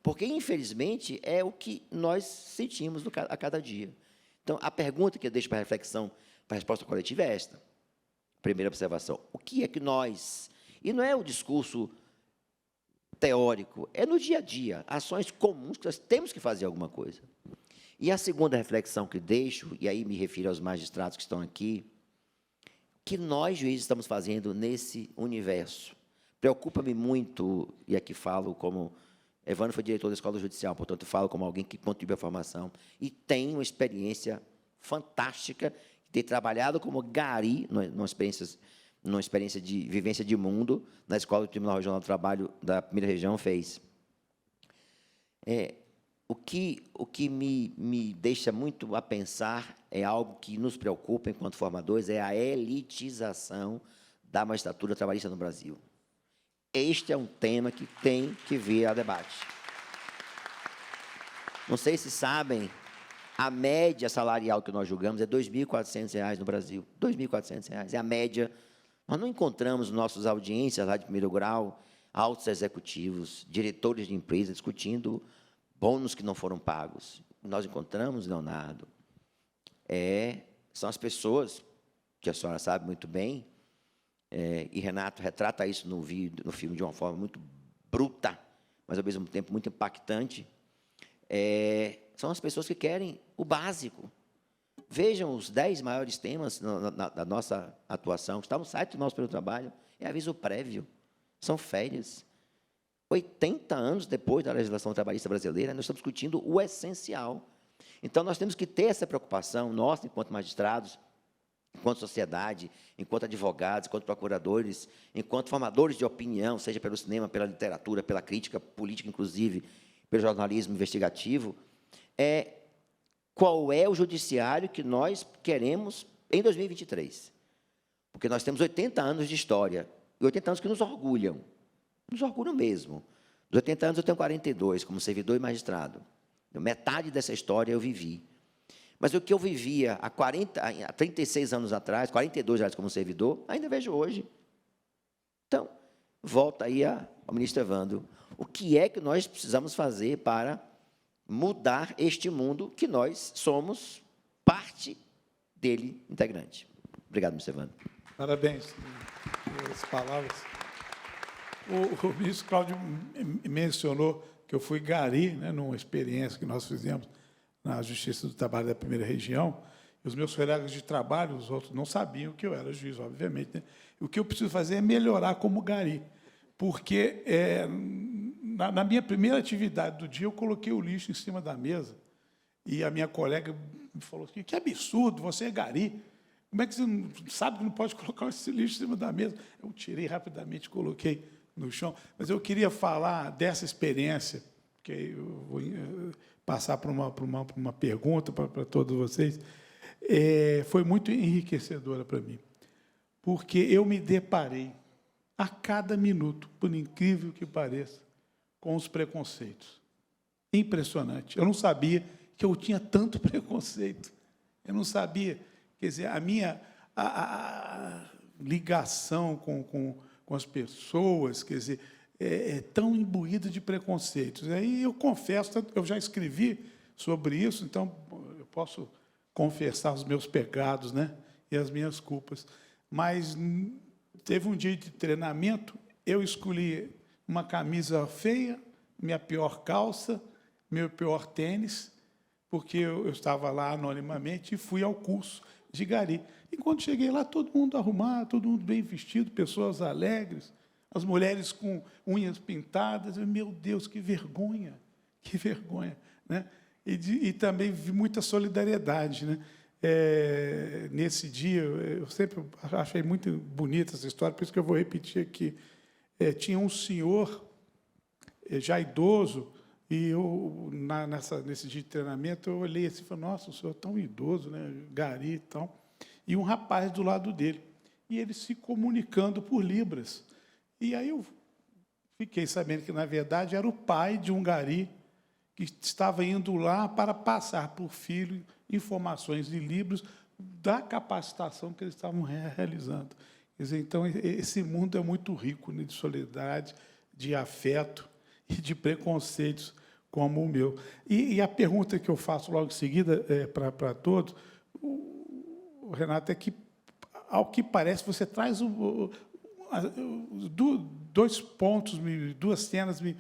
Porque, infelizmente, é o que nós sentimos a cada dia. Então, a pergunta que eu deixo para reflexão, para a resposta coletiva é esta. Primeira observação. O que é que nós... E não é o discurso teórico, é no dia a dia, ações comuns que nós temos que fazer alguma coisa. E a segunda reflexão que deixo, e aí me refiro aos magistrados que estão aqui, que nós, juízes, estamos fazendo nesse universo. Preocupa-me muito, e aqui falo como... Evandro foi diretor da Escola Judicial, portanto, falo como alguém que contribui à formação e tem uma experiência fantástica de ter trabalhado como gari, numa experiência de vivência de mundo, na Escola do Tribunal Regional do Trabalho da Primeira Região fez. O que me deixa muito a pensar é algo que nos preocupa enquanto formadores, é a elitização da magistratura trabalhista no Brasil. Este é um tema que tem que vir a debate. Não sei se sabem, a média salarial que nós julgamos é R$ 2.400 no Brasil. R$ 2.400 é a média. Nós não encontramos nossas audiências lá de primeiro grau, altos executivos, diretores de empresas discutindo bônus que não foram pagos. Nós encontramos, Leonardo, são as pessoas, que a senhora sabe muito bem, e Renato retrata isso no filme de uma forma muito bruta, mas, ao mesmo tempo, muito impactante, são as pessoas que querem o básico. Vejam os 10 maiores temas da nossa atuação, que está no site do nosso Pelo Trabalho, é aviso prévio, são férias. 80 anos depois da legislação trabalhista brasileira, nós estamos discutindo o essencial. Então, nós temos que ter essa preocupação, nós, enquanto magistrados, enquanto sociedade, enquanto advogados, enquanto procuradores, enquanto formadores de opinião, seja pelo cinema, pela literatura, pela crítica política, inclusive, pelo jornalismo investigativo, qual é o judiciário que nós queremos em 2023. Porque nós temos 80 anos de história, e 80 anos que nos orgulham mesmo. Dos 80 anos, eu tenho 42, como servidor e magistrado. Metade dessa história eu vivi. Mas o que eu vivia há 36 anos atrás, 42 anos como servidor, ainda vejo hoje. Então, volta aí ao ministro Evandro. O que é que nós precisamos fazer para mudar este mundo que nós somos parte dele, integrante? Obrigado, ministro Evandro. Parabéns pelas palavras. O ministro Cláudio mencionou que eu fui gari, né, numa experiência que nós fizemos na Justiça do Trabalho da Primeira Região, e os meus colegas de trabalho, os outros, não sabiam que eu era juiz, obviamente. Né? O que eu preciso fazer é melhorar como gari, porque na minha primeira atividade do dia, eu coloquei o lixo em cima da mesa, e a minha colega me falou assim, que absurdo, você é gari, como é que você não sabe que não pode colocar esse lixo em cima da mesa? Eu tirei rapidamente, coloquei no chão, mas eu queria falar dessa experiência, que eu vou passar para uma pergunta para todos vocês, foi muito enriquecedora para mim, porque eu me deparei, a cada minuto, por incrível que pareça, com os preconceitos. Impressionante. Eu não sabia que eu tinha tanto preconceito. Eu não sabia, quer dizer, a minha ligação com as pessoas, quer dizer, tão imbuída de preconceitos. Aí eu confesso, eu já escrevi sobre isso, então eu posso confessar os meus pecados, né, e as minhas culpas. Mas teve um dia de treinamento, eu escolhi uma camisa feia, minha pior calça, meu pior tênis, porque eu estava lá anonimamente e fui ao curso de gari. E quando cheguei lá, todo mundo arrumado, todo mundo bem vestido, pessoas alegres, as mulheres com unhas pintadas. Meu Deus, que vergonha, né? E também vi muita solidariedade, né? Nesse dia, eu sempre achei muito bonita essa história, por isso que eu vou repetir aqui. Tinha um senhor, já idoso, e eu, nesse dia de treinamento, eu olhei assim e falei, nossa, o senhor é tão idoso, né? Gari e tal. E um rapaz do lado dele. E ele se comunicando por Libras. E aí eu fiquei sabendo que, na verdade, era o pai de um gari que estava indo lá para passar para o filho informações de Libras da capacitação que eles estavam realizando. Quer dizer, então, esse mundo é muito rico, né, de solidariedade, de afeto e de preconceitos como o meu. E a pergunta que eu faço logo em seguida para todos, o Renato, é que, ao que parece, você traz dois pontos, duas cenas me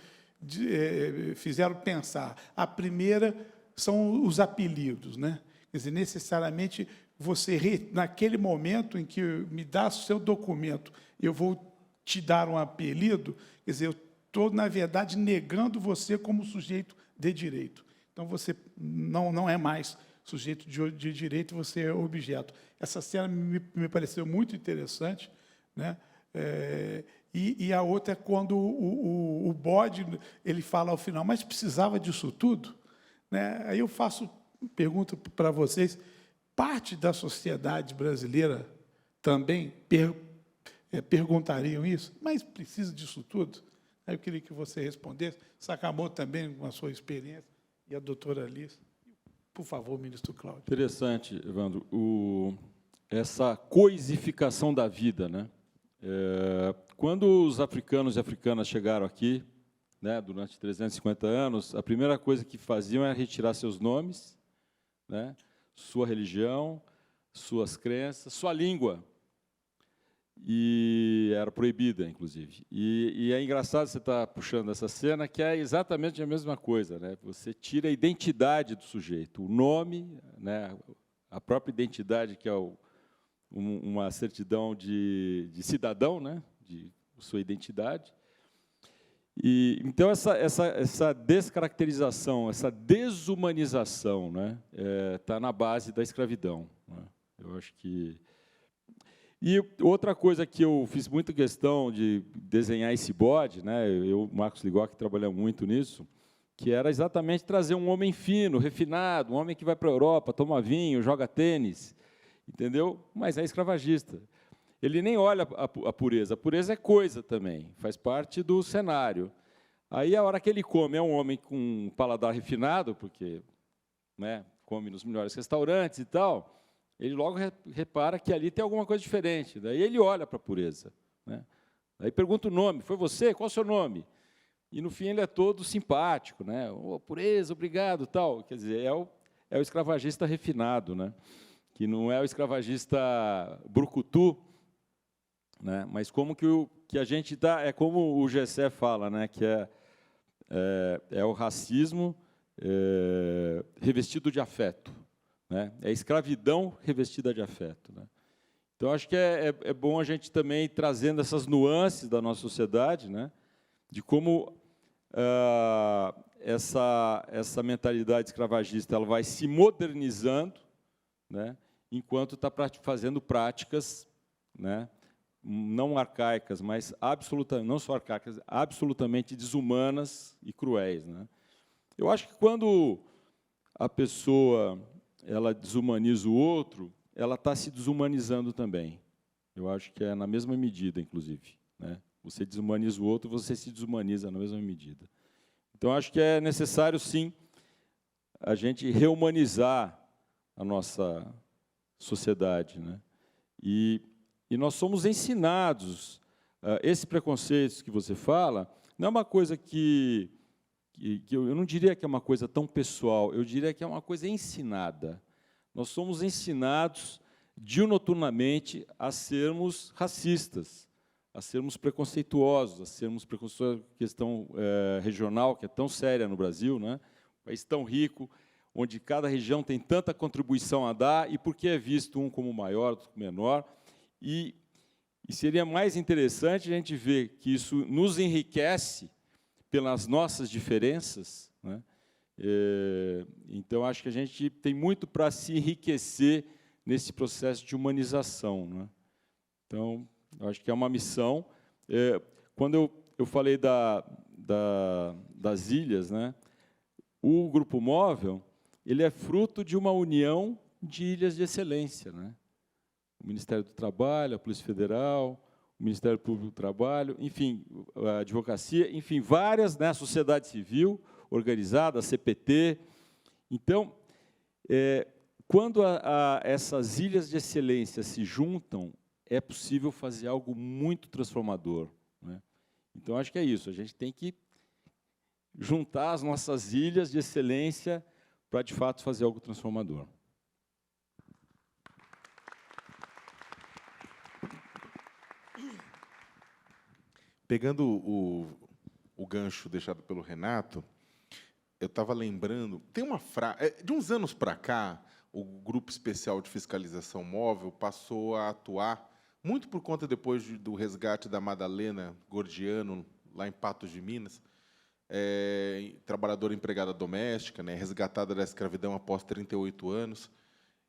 fizeram pensar. A primeira são os apelidos, né? Quer dizer, necessariamente, você, naquele momento em que me dá o seu documento, eu vou te dar um apelido, quer dizer, eu estou, na verdade, negando você como sujeito de direito. Então, você não é mais sujeito de direito, você é objeto. Essa cena me pareceu muito interessante, né? E a outra é quando o bode ele fala ao final, mas precisava disso tudo? Né? Aí eu faço pergunta para vocês, parte da sociedade brasileira também perguntariam isso? Mas precisa disso tudo? Aí eu queria que você respondesse. Sacamou também com a sua experiência, e a doutora Alice. Por favor, ministro Cláudio. Interessante, Evandro, essa coisificação da vida, né? Quando os africanos e africanas chegaram aqui, né, durante 350 anos, a primeira coisa que faziam era retirar seus nomes, né, sua religião, suas crenças, sua língua. E era proibida, inclusive. E é engraçado você estar puxando essa cena, que é exatamente a mesma coisa, né? Você tira a identidade do sujeito, o nome, né, a própria identidade, que é uma certidão de cidadão, né, de sua identidade. E então essa descaracterização, essa desumanização, né, está na base da escravidão, né? Eu acho que. E outra coisa que eu fiz muita questão de desenhar esse bode, né, eu, o Marcos Ligó, que trabalhou muito nisso, que era exatamente trazer um homem fino, refinado, um homem que vai para a Europa, toma vinho, joga tênis, entendeu? Mas é escravagista. Ele nem olha a pureza é coisa também, faz parte do cenário. Aí, a hora que ele come, é um homem com um paladar refinado, porque, né, come nos melhores restaurantes e tal, ele logo repara que ali tem alguma coisa diferente. Daí ele olha para a pureza, né? Aí pergunta o nome, foi você? Qual o seu nome? E, no fim, ele é todo simpático, né? Oh, pureza, obrigado, tal. Quer dizer, é o escravagista refinado, né? Que não é o escravagista brucutu, né? Mas como que a gente dá, é como o Gessé fala, né? Que é o racismo revestido de afeto, né? É a escravidão revestida de afeto, né? Então, acho que é bom a gente também ir trazendo essas nuances da nossa sociedade, né? De como essa mentalidade escravagista ela vai se modernizando, né? Enquanto está fazendo práticas, né, não arcaicas, mas não só arcaicas, absolutamente desumanas e cruéis, né? Eu acho que quando a pessoa ela desumaniza o outro, ela está se desumanizando também. Eu acho que é na mesma medida, inclusive, né? Você desumaniza o outro, você se desumaniza na mesma medida. Então, acho que é necessário, sim, a gente reumanizar a nossa sociedade, né? E nós somos ensinados. Esses preconceitos que você fala não é uma coisa que eu não diria que é uma coisa tão pessoal, eu diria que é uma coisa ensinada. Nós somos ensinados diuturnamente a sermos racistas, a sermos preconceituosos, a sermos preconceituosos com a questão regional, que é tão séria no Brasil, né? Um país tão rico, onde cada região tem tanta contribuição a dar, e porque é visto um como maior, outro como menor. E seria mais interessante a gente ver que isso nos enriquece pelas nossas diferenças, né? Então, acho que a gente tem muito para se enriquecer nesse processo de humanização, né? Então, acho que é uma missão. Quando eu falei das ilhas, né, o Grupo Móvel ele é fruto de uma união de ilhas de excelência, né? O Ministério do Trabalho, a Polícia Federal, o Ministério Público do Trabalho, enfim, a advocacia, enfim, várias, né, a sociedade civil organizada, a CPT. Então, quando essas ilhas de excelência se juntam, é possível fazer algo muito transformador, né? Então, acho que é isso, a gente tem que juntar as nossas ilhas de excelência para, de fato, fazer algo transformador. Pegando o gancho deixado pelo Renato, eu estava lembrando, tem uma frase, de uns anos para cá, o Grupo Especial de Fiscalização Móvel passou a atuar, muito por conta depois do resgate da Madalena Gordiano, lá em Patos de Minas, trabalhadora empregada doméstica, né, resgatada da escravidão após 38 anos.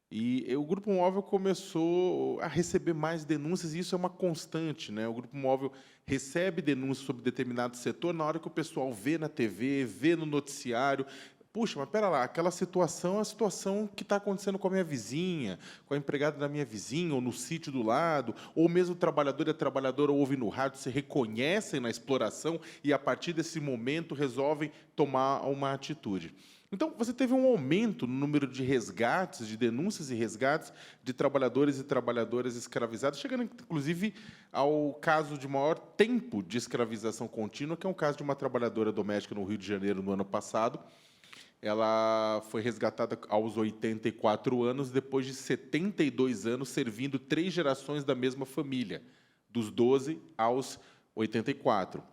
E o Grupo Móvel começou a receber mais denúncias, e isso é uma constante, né? O Grupo Móvel recebe denúncias sobre determinado setor na hora que o pessoal vê na TV, vê no noticiário. Puxa, mas espera lá, aquela situação é a situação que está acontecendo com a minha vizinha, com a empregada da minha vizinha, ou no sítio do lado, ou mesmo o trabalhador e a trabalhadora ouvem no rádio, se reconhecem na exploração e, a partir desse momento, resolvem tomar uma atitude. Então, você teve um aumento no número de resgates, de denúncias e resgates de trabalhadores e trabalhadoras escravizados, chegando, inclusive, ao caso de maior tempo de escravização contínua, que é um caso de uma trabalhadora doméstica no Rio de Janeiro, no ano passado. Ela foi resgatada aos 84 anos, depois de 72 anos, servindo 3 gerações da mesma família, dos 12 aos 84.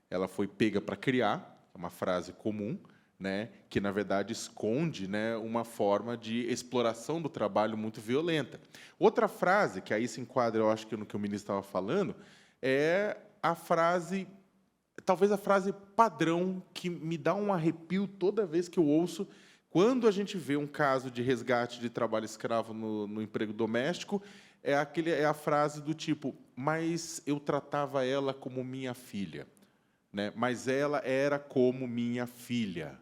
Ela foi pega para criar, é uma frase comum, né, que, na verdade, esconde, né, uma forma de exploração do trabalho muito violenta. Outra frase, que aí se enquadra, eu acho que no que o ministro estava falando, é a frase, talvez a frase padrão, que me dá um arrepio toda vez que eu ouço, quando a gente vê um caso de resgate de trabalho escravo no emprego doméstico, é a frase do tipo, mas eu tratava ela como minha filha, né? Mas ela era como minha filha.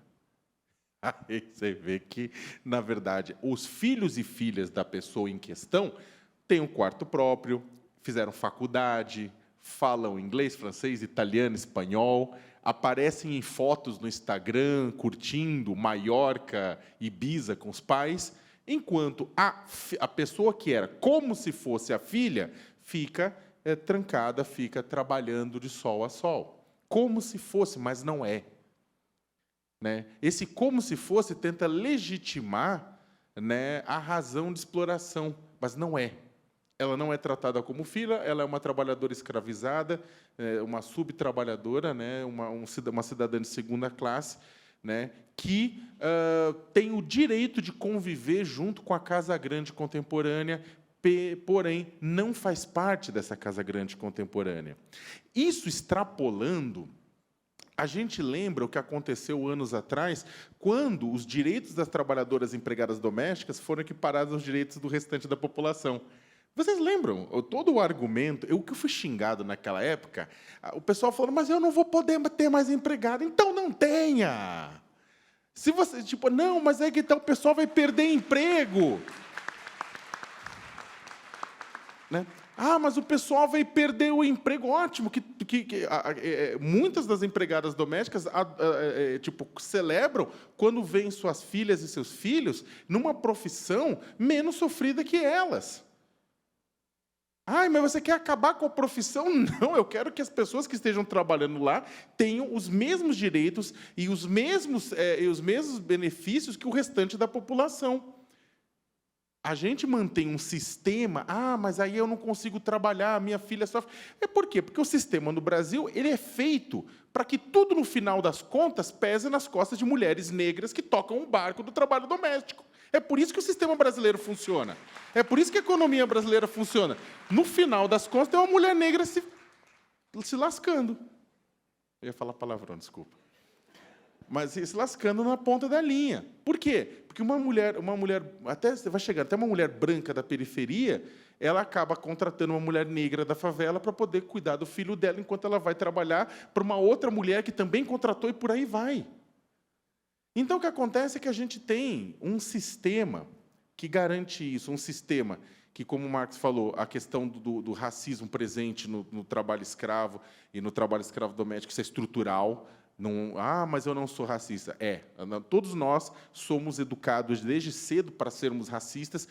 Aí você vê que, na verdade, os filhos e filhas da pessoa em questão têm um quarto próprio, fizeram faculdade, falam inglês, francês, italiano, espanhol, aparecem em fotos no Instagram, curtindo Maiorca, Ibiza com os pais, enquanto a pessoa que era como se fosse a filha fica trancada, fica trabalhando de sol a sol. Como se fosse, mas não é. Né? Esse como se fosse tenta legitimar, né, a razão de exploração, mas não é. Ela não é tratada como filha, ela é uma trabalhadora escravizada, uma subtrabalhadora, né, uma cidadã de segunda classe, né, que tem o direito de conviver junto com a Casa Grande contemporânea, porém, não faz parte dessa Casa Grande contemporânea. Isso extrapolando, a gente lembra o que aconteceu anos atrás, quando os direitos das trabalhadoras empregadas domésticas foram equiparados aos direitos do restante da população. Vocês lembram? Todo o argumento, o que eu fui xingado naquela época, o pessoal falando, mas eu não vou poder ter mais empregado. Então, não tenha! Se você, tipo, não, mas é que então o pessoal vai perder emprego. Né? Ah, mas o pessoal vai perder o emprego. Ótimo, muitas das empregadas domésticas tipo, celebram quando veem suas filhas e seus filhos numa profissão menos sofrida que elas. Ai, mas você quer acabar com a profissão? Não, eu quero que as pessoas que estejam trabalhando lá tenham os mesmos direitos e os mesmos benefícios que o restante da população. A gente mantém um sistema, mas aí eu não consigo trabalhar, a minha filha sofre. Por quê? Porque o sistema no Brasil ele é feito para que tudo, no final das contas, pese nas costas de mulheres negras que tocam o barco do trabalho doméstico. É por isso que o sistema brasileiro funciona. É por isso que a economia brasileira funciona. No final das contas, tem uma mulher negra se lascando. Eu ia falar palavrão, desculpa. Mas se lascando na ponta da linha. Por quê? Porque uma mulher, até vai chegar até uma mulher branca da periferia, ela acaba contratando uma mulher negra da favela para poder cuidar do filho dela enquanto ela vai trabalhar para uma outra mulher que também contratou e por aí vai. Então, o que acontece é que a gente tem um sistema que garante isso, um sistema que, como o Marx falou, a questão do racismo presente no trabalho escravo e no trabalho escravo doméstico, isso é estrutural. Não, mas eu não sou racista. Todos nós somos educados desde cedo para sermos racistas,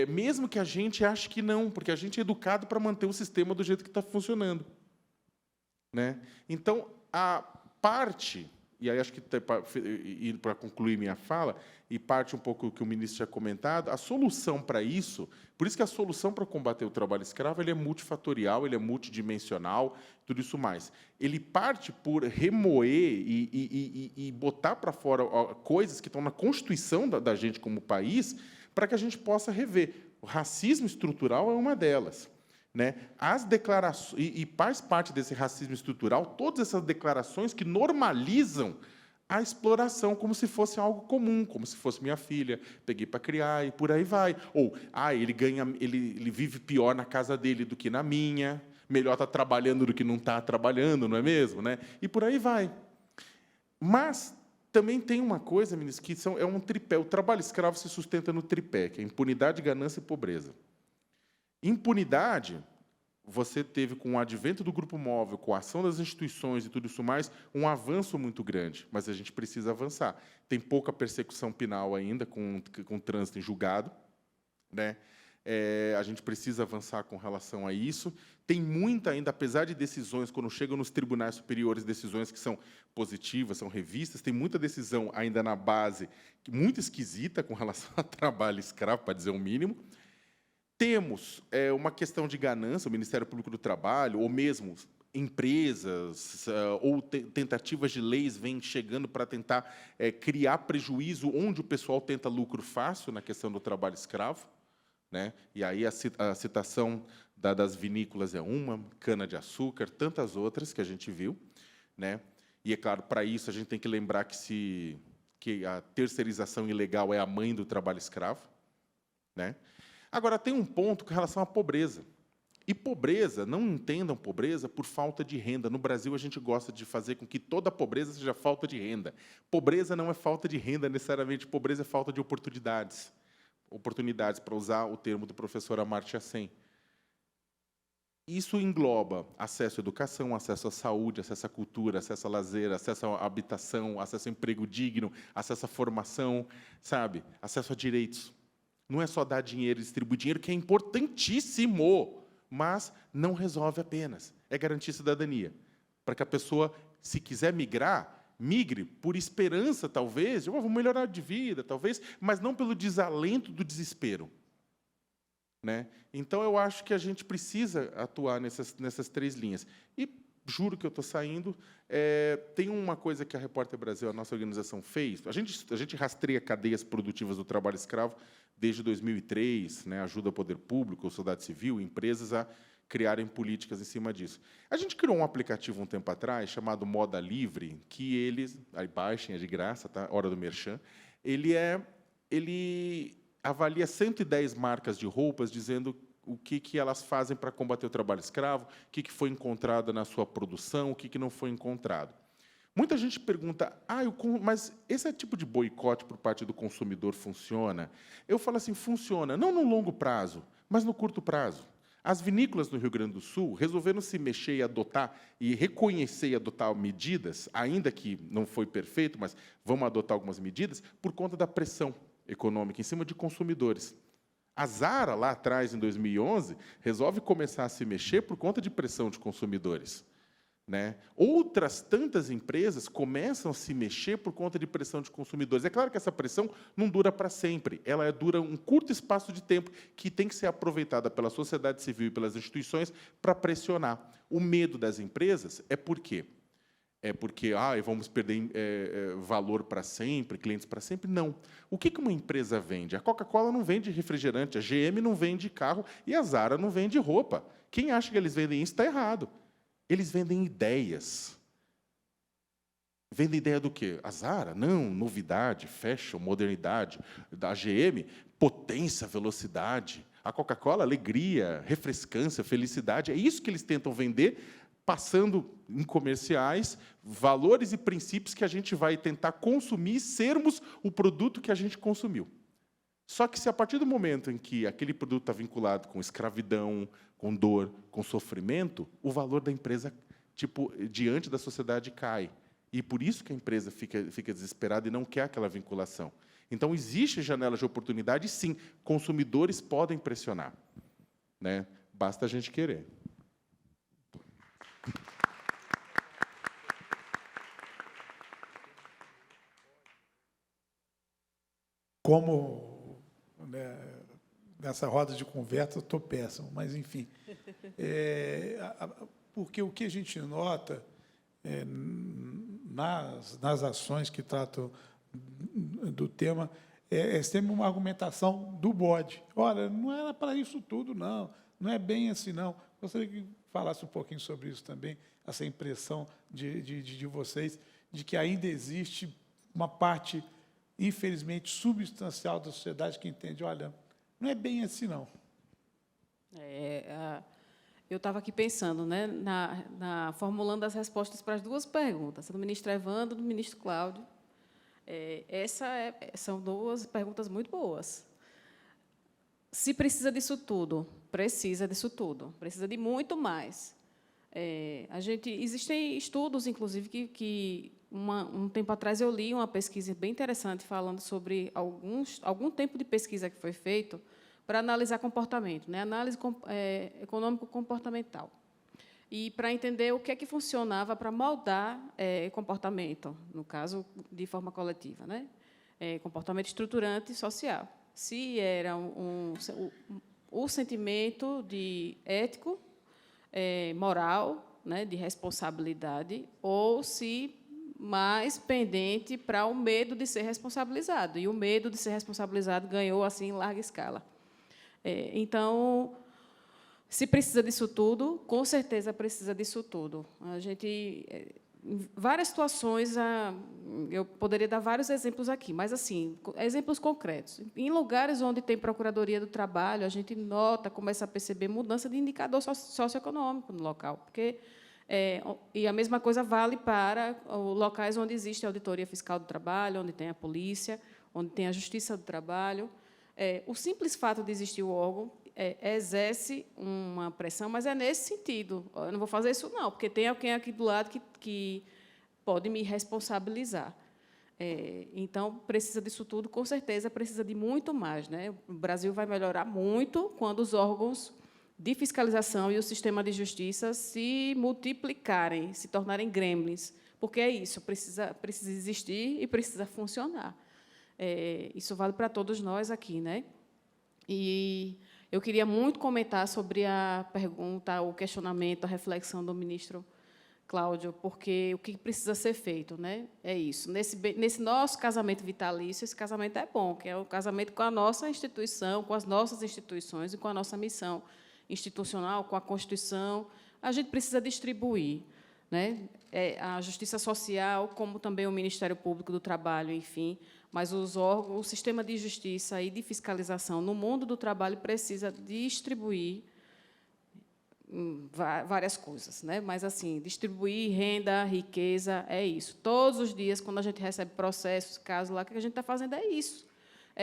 mesmo que a gente ache que não, porque a gente é educado para manter o sistema do jeito que está funcionando. Né? Então, a parte e aí acho que para concluir minha fala, e parte um pouco do que o ministro tinha comentado, a solução para isso, por isso que a solução para combater o trabalho escravo ele é multifatorial, ele é multidimensional, tudo isso mais. Ele parte por remoer e botar para fora coisas que estão na Constituição da gente como país, para que a gente possa rever. O racismo estrutural é uma delas. Né? As declarações, e faz parte desse racismo estrutural, todas essas declarações que normalizam a exploração como se fosse algo comum, como se fosse minha filha, peguei para criar e por aí vai. Ou, ele vive pior na casa dele do que na minha, melhor estar trabalhando do que não está trabalhando, não é mesmo? Né? E por aí vai. Mas também tem uma coisa, ministro, que é um tripé. O trabalho escravo se sustenta no tripé, que é impunidade, ganância e pobreza. Impunidade, você teve, com o advento do grupo móvel, com a ação das instituições e tudo isso mais, um avanço muito grande, mas a gente precisa avançar. Tem pouca persecução penal ainda, com trânsito em julgado. Né? A gente precisa avançar com relação a isso. Tem muita ainda, apesar de decisões, quando chegam nos tribunais superiores, decisões que são positivas, são revistas, tem muita decisão ainda na base, muito esquisita com relação ao trabalho escravo, para dizer o mínimo. Temos uma questão de ganância, o Ministério Público do Trabalho, ou mesmo empresas, ou tentativas de leis vêm chegando para tentar criar prejuízo onde o pessoal tenta lucro fácil na questão do trabalho escravo. Né? E aí a citação das vinícolas é uma, cana-de-açúcar, tantas outras que a gente viu. Né? E, é claro, para isso a gente tem que lembrar que a terceirização ilegal é a mãe do trabalho escravo. Né? Agora, tem um ponto com relação à pobreza. E pobreza, não entendam pobreza por falta de renda. No Brasil, a gente gosta de fazer com que toda pobreza seja falta de renda. Pobreza não é falta de renda, necessariamente. Pobreza é falta de oportunidades. Oportunidades, para usar o termo do professor Amartya Sen. Isso engloba acesso à educação, acesso à saúde, acesso à cultura, acesso a lazer, acesso à habitação, acesso a emprego digno, acesso à formação, sabe? Acesso a direitos. Não é só dar dinheiro e distribuir dinheiro, que é importantíssimo, mas não resolve apenas. É garantir cidadania. Para que a pessoa, se quiser migrar, migre por esperança, talvez, de vou melhorar de vida, talvez, mas não pelo desalento do desespero. Né? Então, eu acho que a gente precisa atuar nessas três linhas. E, juro que eu estou saindo, tem uma coisa que a Repórter Brasil, a nossa organização, fez. A gente rastreia cadeias produtivas do trabalho escravo desde 2003, né, ajuda o poder público, a sociedade civil, empresas a criarem políticas em cima disso. A gente criou um aplicativo um tempo atrás, chamado Moda Livre, que eles... Aí baixem, é de graça, tá? Hora do merchan. Ele avalia 110 marcas de roupas, dizendo o que elas fazem para combater o trabalho escravo, o que foi encontrado na sua produção, o que não foi encontrado. Muita gente pergunta, mas esse tipo de boicote por parte do consumidor funciona? Eu falo assim, funciona, não no longo prazo, mas no curto prazo. As vinícolas no Rio Grande do Sul resolveram se mexer e adotar, e reconhecer e adotar medidas, ainda que não foi perfeito, mas vamos adotar algumas medidas, por conta da pressão econômica em cima de consumidores. A Zara, lá atrás, em 2011, resolve começar a se mexer por conta de pressão de consumidores. Né? Outras tantas empresas começam a se mexer por conta de pressão de consumidores. É claro que essa pressão não dura para sempre, ela dura um curto espaço de tempo que tem que ser aproveitada pela sociedade civil e pelas instituições para pressionar. O medo das empresas é por quê? É porque vamos perder valor para sempre, clientes para sempre? Não. O que uma empresa vende? A Coca-Cola não vende refrigerante, a GM não vende carro e a Zara não vende roupa. Quem acha que eles vendem isso está errado. Eles vendem ideias. Vendem ideia do quê? A Zara? Não, novidade, fashion, modernidade. Da GM, potência, velocidade. A Coca-Cola, alegria, refrescância, felicidade. É isso que eles tentam vender, passando em comerciais valores e princípios que a gente vai tentar consumir e sermos o produto que a gente consumiu. Só que, se a partir do momento em que aquele produto está vinculado com escravidão, com dor, com sofrimento, o valor da empresa, diante da sociedade, cai. E por isso que a empresa fica desesperada e não quer aquela vinculação. Então, existe janela de oportunidade, e, sim, consumidores podem pressionar. Né? Basta a gente querer. como, né, nessa roda de conversa, eu estou péssimo, mas, enfim. Porque o que a gente nota nas ações que tratam do tema é sempre uma argumentação do bode. Olha, não era para isso tudo, não é bem assim, não. Gostaria que falasse um pouquinho sobre isso também, essa impressão de vocês, de que ainda existe uma parte, infelizmente, substancial da sociedade que entende, olha, não é bem assim, não. Eu estava aqui pensando, né, formulando as respostas para as duas perguntas, do ministro Evandro e do ministro Cláudio. São duas perguntas muito boas. Se precisa disso tudo, precisa disso tudo, precisa de muito mais. Existem estudos, inclusive, que um tempo atrás eu li uma pesquisa bem interessante falando sobre algum tempo de pesquisa que foi feito para analisar comportamento, né? Análise econômico-comportamental. E para entender o que é que funcionava para moldar comportamento, no caso, de forma coletiva, né? Comportamento estruturante social. Se era o sentimento de ético, moral, né, de responsabilidade, ou se mais pendente para o medo de ser responsabilizado. E o medo de ser responsabilizado ganhou assim em larga escala. Então, se precisa disso tudo, com certeza precisa disso tudo. A gente, em várias situações, eu poderia dar vários exemplos aqui, mas assim, exemplos concretos. Em lugares onde tem Procuradoria do Trabalho, a gente começa a perceber mudança de indicador socioeconômico no local, porque e a mesma coisa vale para locais onde existe a Auditoria Fiscal do Trabalho, onde tem a polícia, onde tem a Justiça do Trabalho. O simples fato de existir o órgão exerce uma pressão, mas é nesse sentido. Eu não vou fazer isso, não, porque tem alguém aqui do lado que pode me responsabilizar. Então, precisa disso tudo, com certeza, precisa de muito mais, né? O Brasil vai melhorar muito quando os órgãos de fiscalização e o sistema de justiça se multiplicarem, se tornarem gremlins, porque é isso, precisa existir e precisa funcionar. Isso vale para todos nós aqui, né? E eu queria muito comentar sobre a pergunta, o questionamento, a reflexão do ministro Cláudio, porque o que precisa ser feito, né? É isso. Nesse nosso casamento vitalício, esse casamento é bom, que é o casamento com a nossa instituição, com as nossas instituições e com a nossa missão institucional, com a Constituição. A gente precisa distribuir, né? A Justiça Social, como também o Ministério Público do Trabalho, enfim, mas os órgãos, o sistema de justiça e de fiscalização no mundo do trabalho precisa distribuir várias coisas, né? Mas assim, distribuir renda, riqueza, é isso. Todos os dias, quando a gente recebe processos, casos lá, o que a gente está fazendo é isso.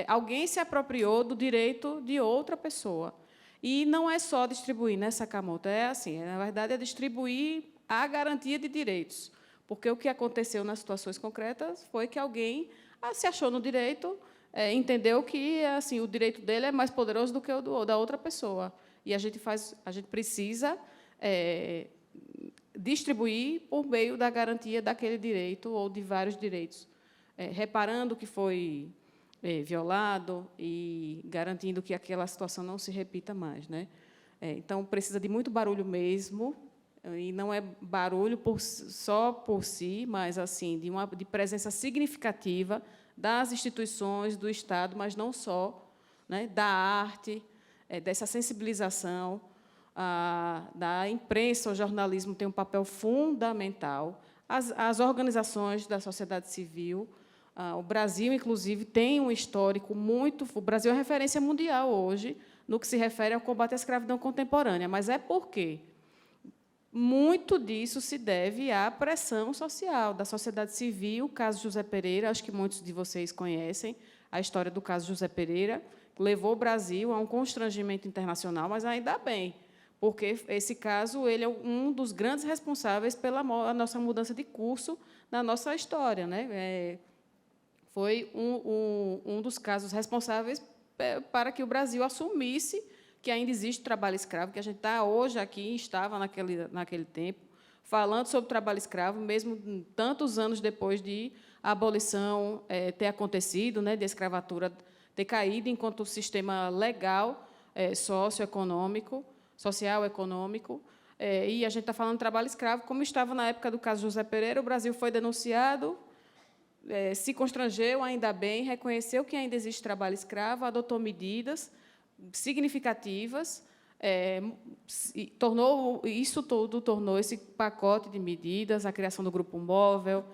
Alguém se apropriou do direito de outra pessoa. E não é só distribuir, né, Sakamoto? Assim, na verdade, é distribuir a garantia de direitos. Porque o que aconteceu nas situações concretas foi que alguém se achou no direito, entendeu que assim, o direito dele é mais poderoso do que o da outra pessoa. E a gente precisa distribuir por meio da garantia daquele direito ou de vários direitos, reparando que foi violado e garantindo que aquela situação não se repita mais, né? Então, precisa de muito barulho mesmo, e não é barulho só por si, mas assim de presença significativa das instituições, do Estado, mas não só, né? Da arte, dessa sensibilização, da imprensa, o jornalismo tem um papel fundamental, as organizações da sociedade civil. O Brasil, inclusive, tem um histórico muito... O Brasil é referência mundial hoje no que se refere ao combate à escravidão contemporânea, mas é porque muito disso se deve à pressão social da sociedade civil, o caso José Pereira, acho que muitos de vocês conhecem a história do caso José Pereira, que levou o Brasil a um constrangimento internacional, mas ainda bem, porque esse caso ele é um dos grandes responsáveis pela nossa mudança de curso na nossa história, né? Foi um dos casos responsáveis para que o Brasil assumisse que ainda existe trabalho escravo, que a gente está hoje aqui, estava naquele tempo, falando sobre trabalho escravo, mesmo tantos anos depois de a abolição ter acontecido, né, de escravatura ter caído enquanto sistema legal, social-econômico, e a gente está falando de trabalho escravo, como estava na época do caso José Pereira. O Brasil foi denunciado, se constrangeu, ainda bem, reconheceu que ainda existe trabalho escravo, adotou medidas significativas, tornou esse pacote de medidas, a criação do grupo móvel,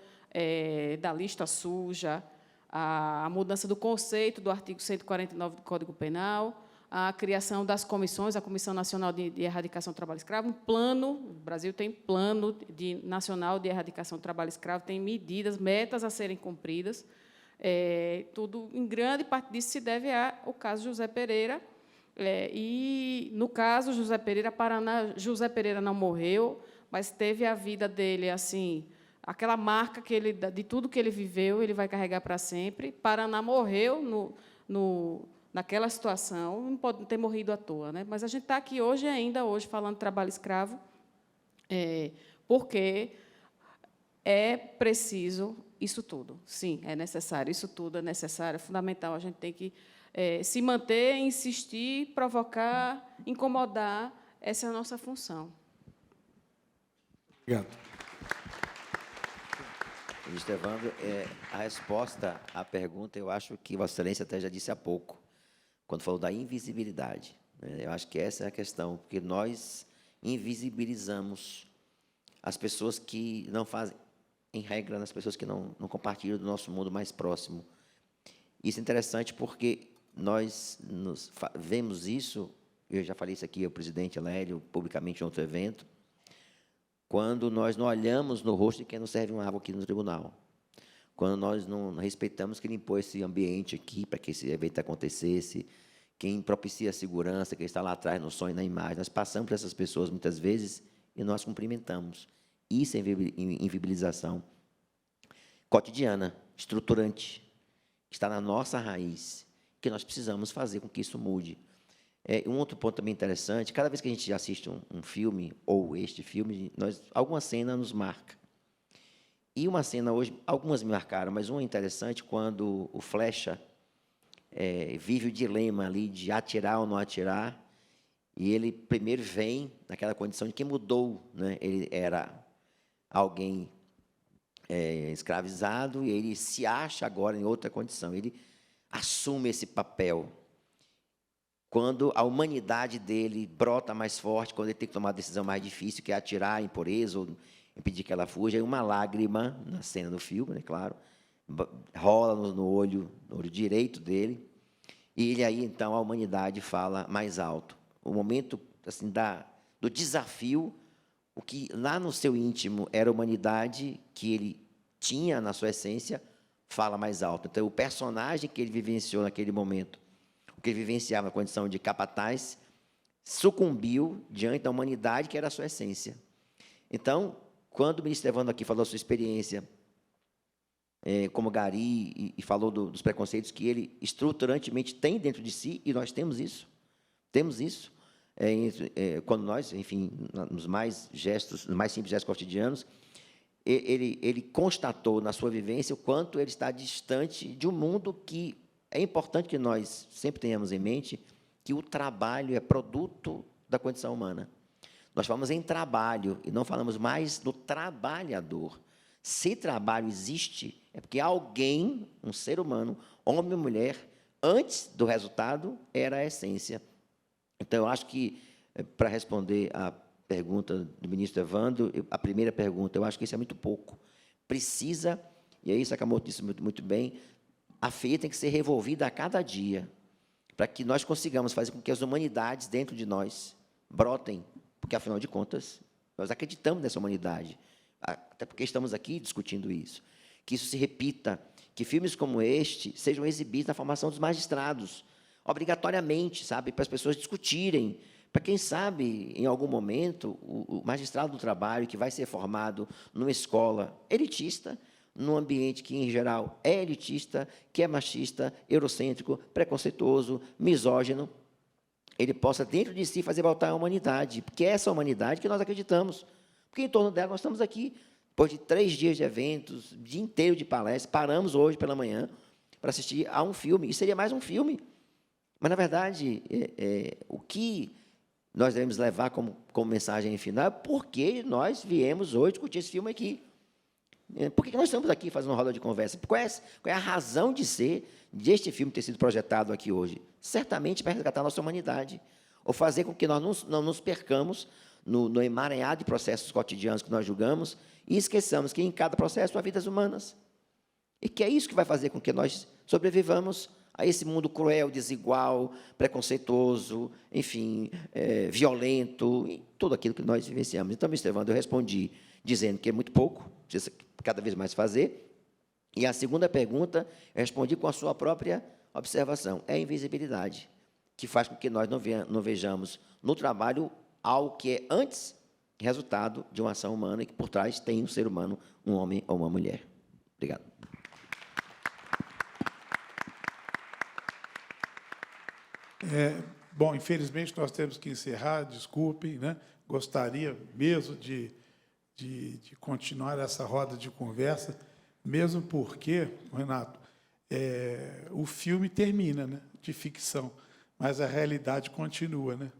da lista suja, a mudança do conceito do artigo 149 do Código Penal, a criação das comissões, a Comissão Nacional de Erradicação do Trabalho Escravo, um plano, o Brasil tem plano nacional de erradicação do trabalho escravo, tem medidas, metas a serem cumpridas. Tudo, em grande parte disso, se deve ao caso José Pereira. E, no caso José Pereira, Paraná, José Pereira não morreu, mas teve a vida dele, assim, aquela marca de tudo que ele viveu, ele vai carregar para sempre. Paraná morreu naquela situação, não pode ter morrido à toa, né? Mas a gente está aqui ainda hoje, falando de trabalho escravo, porque é preciso isso tudo. Sim, é necessário, isso tudo é necessário, é fundamental. A gente tem que se manter, insistir, provocar, incomodar. Essa é a nossa função. Obrigado. Ministro Evandro, a resposta à pergunta, eu acho que Vossa Excelência até já disse há pouco, quando falou da invisibilidade, né? Eu acho que essa é a questão, porque nós invisibilizamos as pessoas que não fazem, em regra, as pessoas que não compartilham do nosso mundo mais próximo. Isso é interessante porque nós vemos isso, eu já falei isso aqui ao presidente Lélio, publicamente em outro evento, quando nós não olhamos no rosto de quem nos serve uma água aqui no tribunal, quando nós não respeitamos quem limpou esse ambiente aqui para que esse evento acontecesse, quem propicia a segurança, quem está lá atrás no som e na imagem. Nós passamos por essas pessoas muitas vezes e nós cumprimentamos. Isso é invisibilização cotidiana, estruturante, que está na nossa raiz, que nós precisamos fazer com que isso mude. Um outro ponto também interessante, cada vez que a gente assiste um filme, ou este filme, alguma cena nos marca. E uma cena hoje, algumas me marcaram, mas uma interessante, quando o Flecha vive o dilema ali de atirar ou não atirar, e ele primeiro vem naquela condição de que mudou, né? Ele era alguém escravizado, e ele se acha agora em outra condição, ele assume esse papel. Quando a humanidade dele brota mais forte, quando ele tem que tomar a decisão mais difícil, que é atirar a impureza ou impedir que ela fuja, e uma lágrima, na cena do filme, né, claro, rola no olho direito dele, e ele aí, então, a humanidade fala mais alto. O momento assim, do desafio, o que lá no seu íntimo era a humanidade que ele tinha na sua essência, fala mais alto. Então, o personagem que ele vivenciou naquele momento, que ele vivenciava na condição de capataz, sucumbiu diante da humanidade, que era a sua essência. Então, quando o ministro Evandro aqui falou da sua experiência como gari e falou dos preconceitos que ele estruturantemente tem dentro de si, e nós temos isso, quando nós, enfim, nos mais simples gestos cotidianos, ele constatou na sua vivência o quanto ele está distante de um mundo que é importante que nós sempre tenhamos em mente que o trabalho é produto da condição humana. Nós falamos em trabalho e não falamos mais do trabalhador. Se trabalho existe, é porque alguém, um ser humano, homem ou mulher, antes do resultado, era a essência. Então, eu acho que, para responder à pergunta do ministro Evandro, a primeira pergunta, eu acho que isso é muito pouco. Precisa, e aí Sakamoto disse muito bem, a FEA tem que ser revolvida a cada dia, para que nós consigamos fazer com que as humanidades dentro de nós brotem, porque, afinal de contas, nós acreditamos nessa humanidade, até porque estamos aqui discutindo isso. Que isso se repita, que filmes como este sejam exibidos na formação dos magistrados, obrigatoriamente, sabe, para as pessoas discutirem, para quem sabe, em algum momento, o magistrado do trabalho que vai ser formado numa escola elitista, num ambiente que, em geral, é elitista, que é machista, eurocêntrico, preconceituoso, misógino, ele possa, dentro de si, fazer voltar a humanidade, porque é essa humanidade que nós acreditamos, porque em torno dela nós estamos aqui, depois de 3 dias de eventos, dia inteiro de palestras, paramos hoje pela manhã, para assistir a um filme, e seria mais um filme. Mas, na verdade, o que nós devemos levar como mensagem final é por que nós viemos hoje discutir esse filme aqui. Por que nós estamos aqui fazendo uma roda de conversa? Qual é a razão de ser deste filme ter sido projetado aqui hoje? Certamente para resgatar a nossa humanidade, ou fazer com que nós não nos percamos no emaranhado de processos cotidianos que nós julgamos e esqueçamos que em cada processo há vidas humanas. E que é isso que vai fazer com que nós sobrevivamos a esse mundo cruel, desigual, preconceituoso, enfim, violento, e tudo aquilo que nós vivenciamos. Então, Mr. Evandro, eu respondi dizendo que é muito pouco, precisa cada vez mais fazer. E a segunda pergunta, eu respondi com a sua própria observação, é a invisibilidade, que faz com que nós não vejamos no trabalho algo que é antes resultado de uma ação humana e que por trás tem um ser humano, um homem ou uma mulher. Obrigado. Bom, infelizmente nós temos que encerrar, desculpem, né? Gostaria mesmo de continuar essa roda de conversa, mesmo porque, Renato, o filme termina, né, de ficção, mas a realidade continua, né?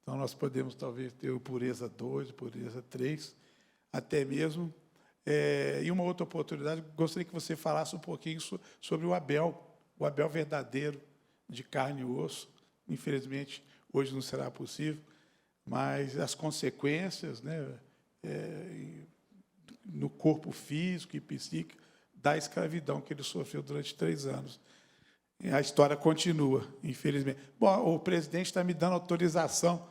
Então, nós podemos, talvez, ter o Pureza 2, Pureza 3, até mesmo. E uma outra oportunidade, gostaria que você falasse um pouquinho sobre o Abel verdadeiro, de carne e osso. Infelizmente, hoje não será possível, mas as consequências, né, no corpo físico e psíquico da escravidão que ele sofreu durante 3 anos. A história continua, infelizmente. Bom, o presidente está me dando autorização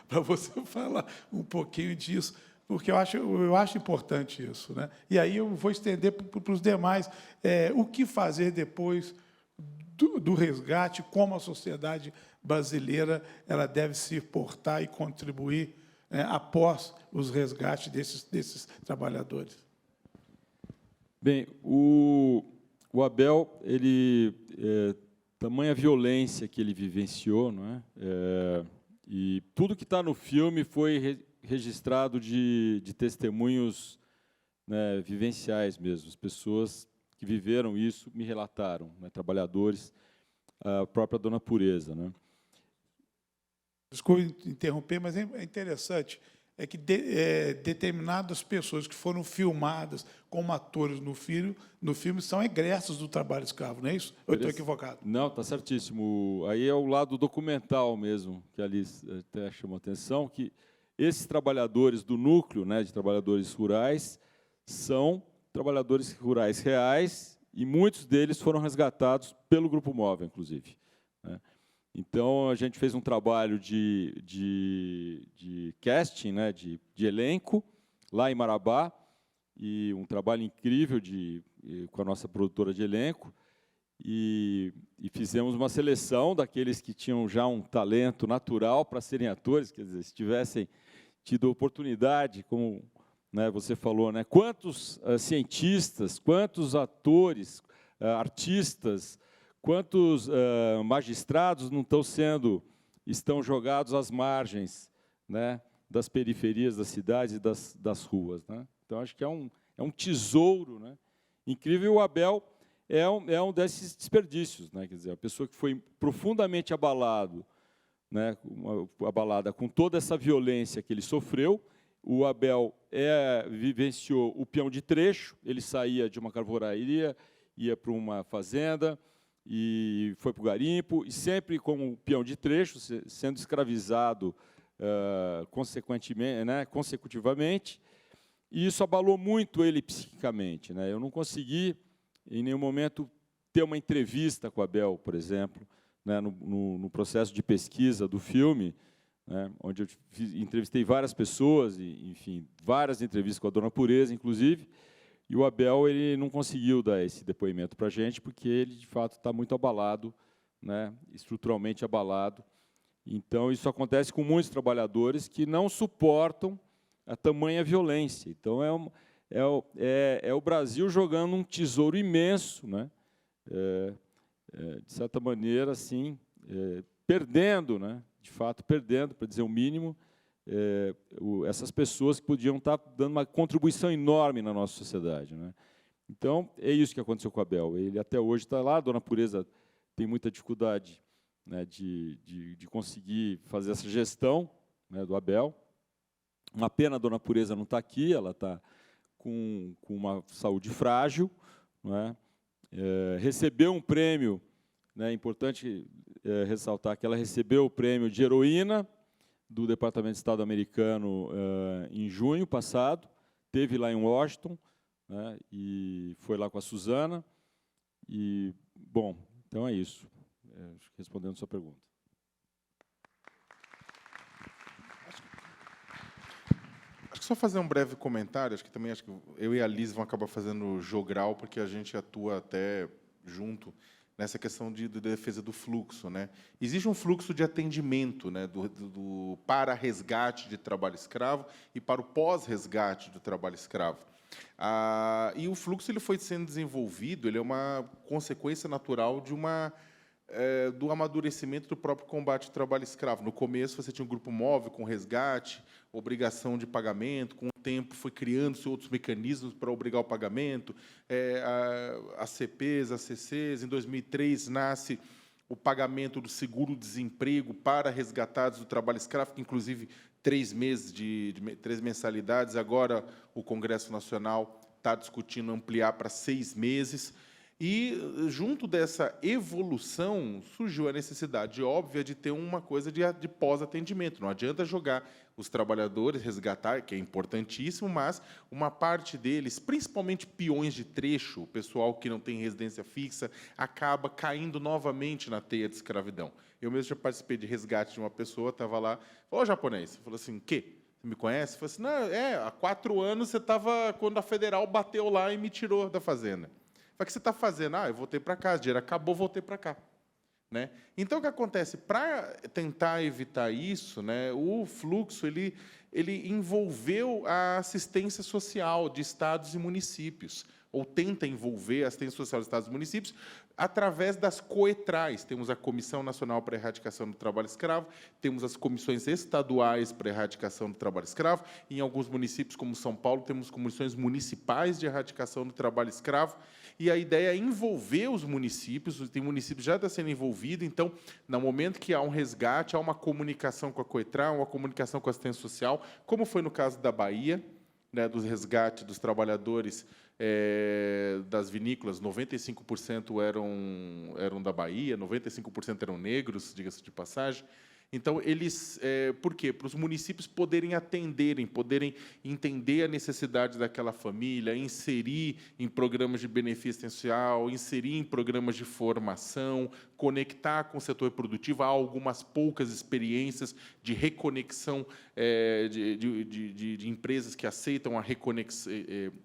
para você falar um pouquinho disso, porque eu acho importante isso, né? E aí eu vou estender para os demais o que fazer depois do resgate, como a sociedade brasileira ela deve se portar e contribuir após os resgates desses trabalhadores. Bem, o Abel, tamanha violência que ele vivenciou, não é? E tudo que está no filme foi registrado de testemunhos, né, vivenciais mesmo. As pessoas que viveram isso me relataram, né, trabalhadores, a própria Dona Pureza, né? Desculpe interromper, mas é interessante que determinadas pessoas que foram filmadas como atores no filme são egressos do trabalho escravo, não é isso? Eu estou equivocado? Não, está certíssimo. Aí é o lado documental mesmo, que ali até chamou a atenção, que esses trabalhadores do núcleo, né, de trabalhadores rurais, são trabalhadores rurais reais e muitos deles foram resgatados pelo Grupo Móvel, inclusive, né? Então, a gente fez um trabalho de casting, né, de elenco, lá em Marabá, e um trabalho incrível com a nossa produtora de elenco, e fizemos uma seleção daqueles que tinham já um talento natural para serem atores, quer dizer, se tivessem tido oportunidade, como, né, você falou, né, quantos cientistas, quantos atores, artistas, quantos magistrados não estão jogados às margens, né, das periferias das cidades e das ruas, né? Então, acho que é um tesouro, né, incrível. O Abel é um desses desperdícios, né? Quer dizer, a pessoa que foi profundamente abalada com toda essa violência que ele sofreu. O Abel vivenciou o peão de trecho, ele saía de uma carvoaria, ia para uma fazenda, e foi para o garimpo, e sempre como peão de trecho, sendo escravizado consecutivamente, e isso abalou muito ele psiquicamente, né? Eu não consegui, em nenhum momento, ter uma entrevista com o Abel, por exemplo, né, no processo de pesquisa do filme, né, onde eu entrevistei várias pessoas, e, enfim, várias entrevistas com a Dona Pureza, inclusive. E o Abel ele não conseguiu dar esse depoimento para a gente, porque ele, de fato, está muito abalado, né, estruturalmente abalado. Então, isso acontece com muitos trabalhadores que não suportam a tamanha violência. Então, é o Brasil jogando um tesouro imenso, né, de certa maneira, assim, perdendo, né, de fato, perdendo, para dizer o mínimo, essas pessoas que podiam estar dando uma contribuição enorme na nossa sociedade, né? Então, é isso que aconteceu com o Abel. Ele até hoje está lá, a dona Pureza tem muita dificuldade, né, de conseguir fazer essa gestão, né, do Abel. Uma pena a dona Pureza não está aqui, ela está com uma saúde frágil, não é? Recebeu um prêmio, né, é importante ressaltar que ela recebeu o prêmio de heroína do Departamento de Estado americano em junho passado, esteve lá em Washington, né, e foi lá com a Suzana. E, bom, então é isso, respondendo a sua pergunta. Acho que só fazer um breve comentário, acho que eu e a Liz vão acabar fazendo jogral, porque a gente atua até junto nessa questão de defesa do fluxo, né? Existe um fluxo de atendimento, né, para resgate de trabalho escravo e para o pós-resgate do trabalho escravo. E o fluxo ele foi sendo desenvolvido, ele é uma consequência natural do amadurecimento do próprio combate ao trabalho escravo. No começo, você tinha um grupo móvel com resgate, obrigação de pagamento, com o tempo foi criando-se outros mecanismos para obrigar o pagamento, ACPs, ACCs. Em 2003, nasce o pagamento do seguro-desemprego para resgatados do trabalho escravo, que, inclusive, 3 meses de 3 mensalidades. Agora, o Congresso Nacional está discutindo ampliar para 6 meses. E, junto dessa evolução, surgiu a necessidade óbvia de ter uma coisa de pós-atendimento. Não adianta jogar os trabalhadores, resgatar, que é importantíssimo, mas uma parte deles, principalmente peões de trecho, o pessoal que não tem residência fixa, acaba caindo novamente na teia de escravidão. Eu mesmo já participei de resgate de uma pessoa, estava lá, ô, japonês, falou assim, o quê? Você me conhece? Eu falei assim, não, há 4 anos você estava, quando a federal bateu lá e me tirou da fazenda. O que você está fazendo? Eu voltei para cá, o dinheiro acabou, voltei para cá. Né? Então, o que acontece? Para tentar evitar isso, né, o fluxo ele envolveu a assistência social de estados e municípios, ou tenta envolver a assistência social de estados e municípios, através das COETRAs. Temos a Comissão Nacional para a Erradicação do Trabalho Escravo, temos as comissões estaduais para a erradicação do trabalho escravo, e em alguns municípios, como São Paulo, temos comissões municipais de erradicação do trabalho escravo, e a ideia é envolver os municípios, tem municípios já está sendo envolvido, então, no momento que há um resgate, há uma comunicação com a COETRA, uma comunicação com a assistência social, como foi no caso da Bahia, né, dos resgates dos trabalhadores das vinícolas, 95% eram da Bahia, 95% eram negros, diga-se de passagem. Então, eles, por quê? Para os municípios poderem atenderem, poderem entender a necessidade daquela família, inserir em programas de benefício social, inserir em programas de formação, conectar com o setor produtivo. Há algumas poucas experiências de reconexão de empresas que aceitam a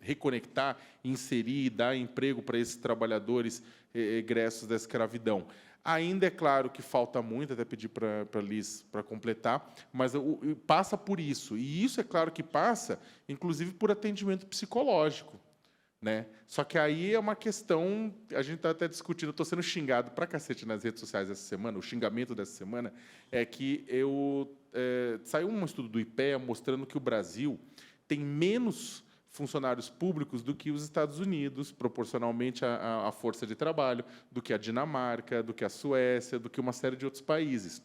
reconectar, inserir e dar emprego para esses trabalhadores egressos da escravidão. Ainda é claro que falta muito, até pedir para a Liz para completar, mas passa por isso. E isso, é claro que passa, inclusive, por atendimento psicológico. Né? Só que aí é uma questão, a gente está até discutindo, estou sendo xingado para cacete nas redes sociais essa semana, o xingamento dessa semana é que saiu um estudo do IPEA mostrando que o Brasil tem menos funcionários públicos do que os Estados Unidos, proporcionalmente à força de trabalho, do que a Dinamarca, do que a Suécia, do que uma série de outros países.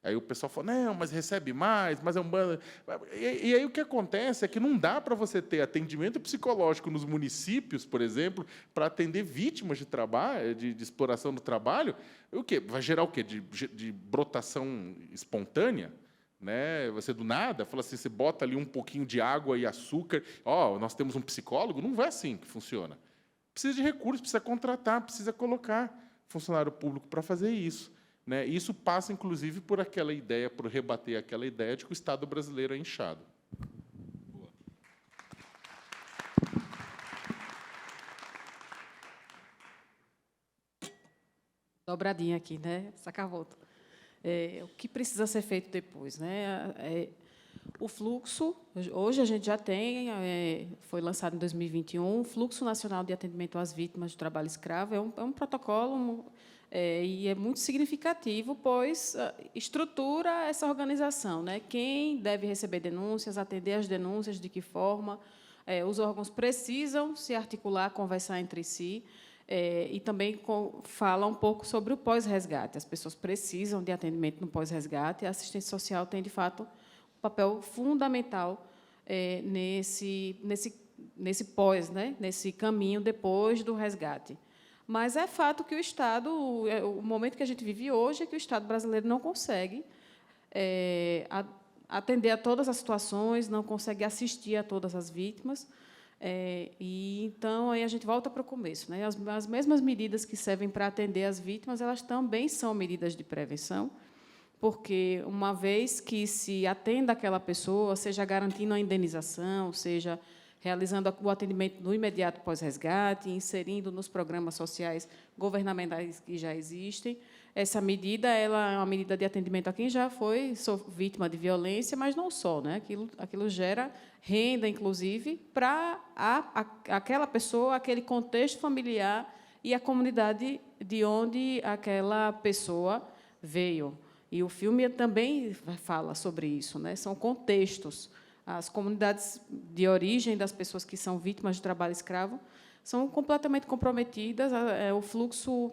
Aí o pessoal fala, não, mas recebe mais, mas é um bando... E aí o que acontece é que não dá para você ter atendimento psicológico nos municípios, por exemplo, para atender vítimas de trabalho, de exploração do trabalho. O quê? Vai gerar o quê? De brotação espontânea? Né? Você, do nada, fala assim, você bota ali um pouquinho de água e açúcar, nós temos um psicólogo? Não é assim que funciona. Precisa de recursos, precisa contratar, precisa colocar funcionário público para fazer isso. Né? Isso passa, inclusive, por aquela ideia, por rebater aquela ideia de que o Estado brasileiro é inchado. Boa. Dobradinha aqui, né? Saca-volta. O que precisa ser feito depois, né? O fluxo, hoje a gente já tem, foi lançado em 2021, o Fluxo Nacional de Atendimento às Vítimas de Trabalho Escravo. É um protocolo e é muito significativo, pois estrutura essa organização, né? Quem deve receber denúncias, atender as denúncias, de que forma, Os órgãos precisam se articular, conversar entre si, e também fala um pouco sobre o pós-resgate. As pessoas precisam de atendimento no pós-resgate, e a assistência social tem, de fato, um papel fundamental nesse pós, né, nesse caminho depois do resgate. Mas é fato que o Estado, o momento que a gente vive hoje, é que o Estado brasileiro não consegue atender a todas as situações, não consegue assistir a todas as vítimas. E então aí a gente volta para o começo, né? As mesmas medidas que servem para atender as vítimas, elas também são medidas de prevenção, porque uma vez que se atenda aquela pessoa, seja garantindo a indenização, seja realizando o atendimento no imediato pós-resgate, inserindo nos programas sociais governamentais que já existem. Essa medida ela é uma medida de atendimento a quem já foi vítima de violência, mas não só, né? Aquilo gera renda, inclusive, para aquela pessoa, aquele contexto familiar e a comunidade de onde aquela pessoa veio. E o filme também fala sobre isso, né? São contextos. As comunidades de origem das pessoas que são vítimas de trabalho escravo são completamente comprometidas. O fluxo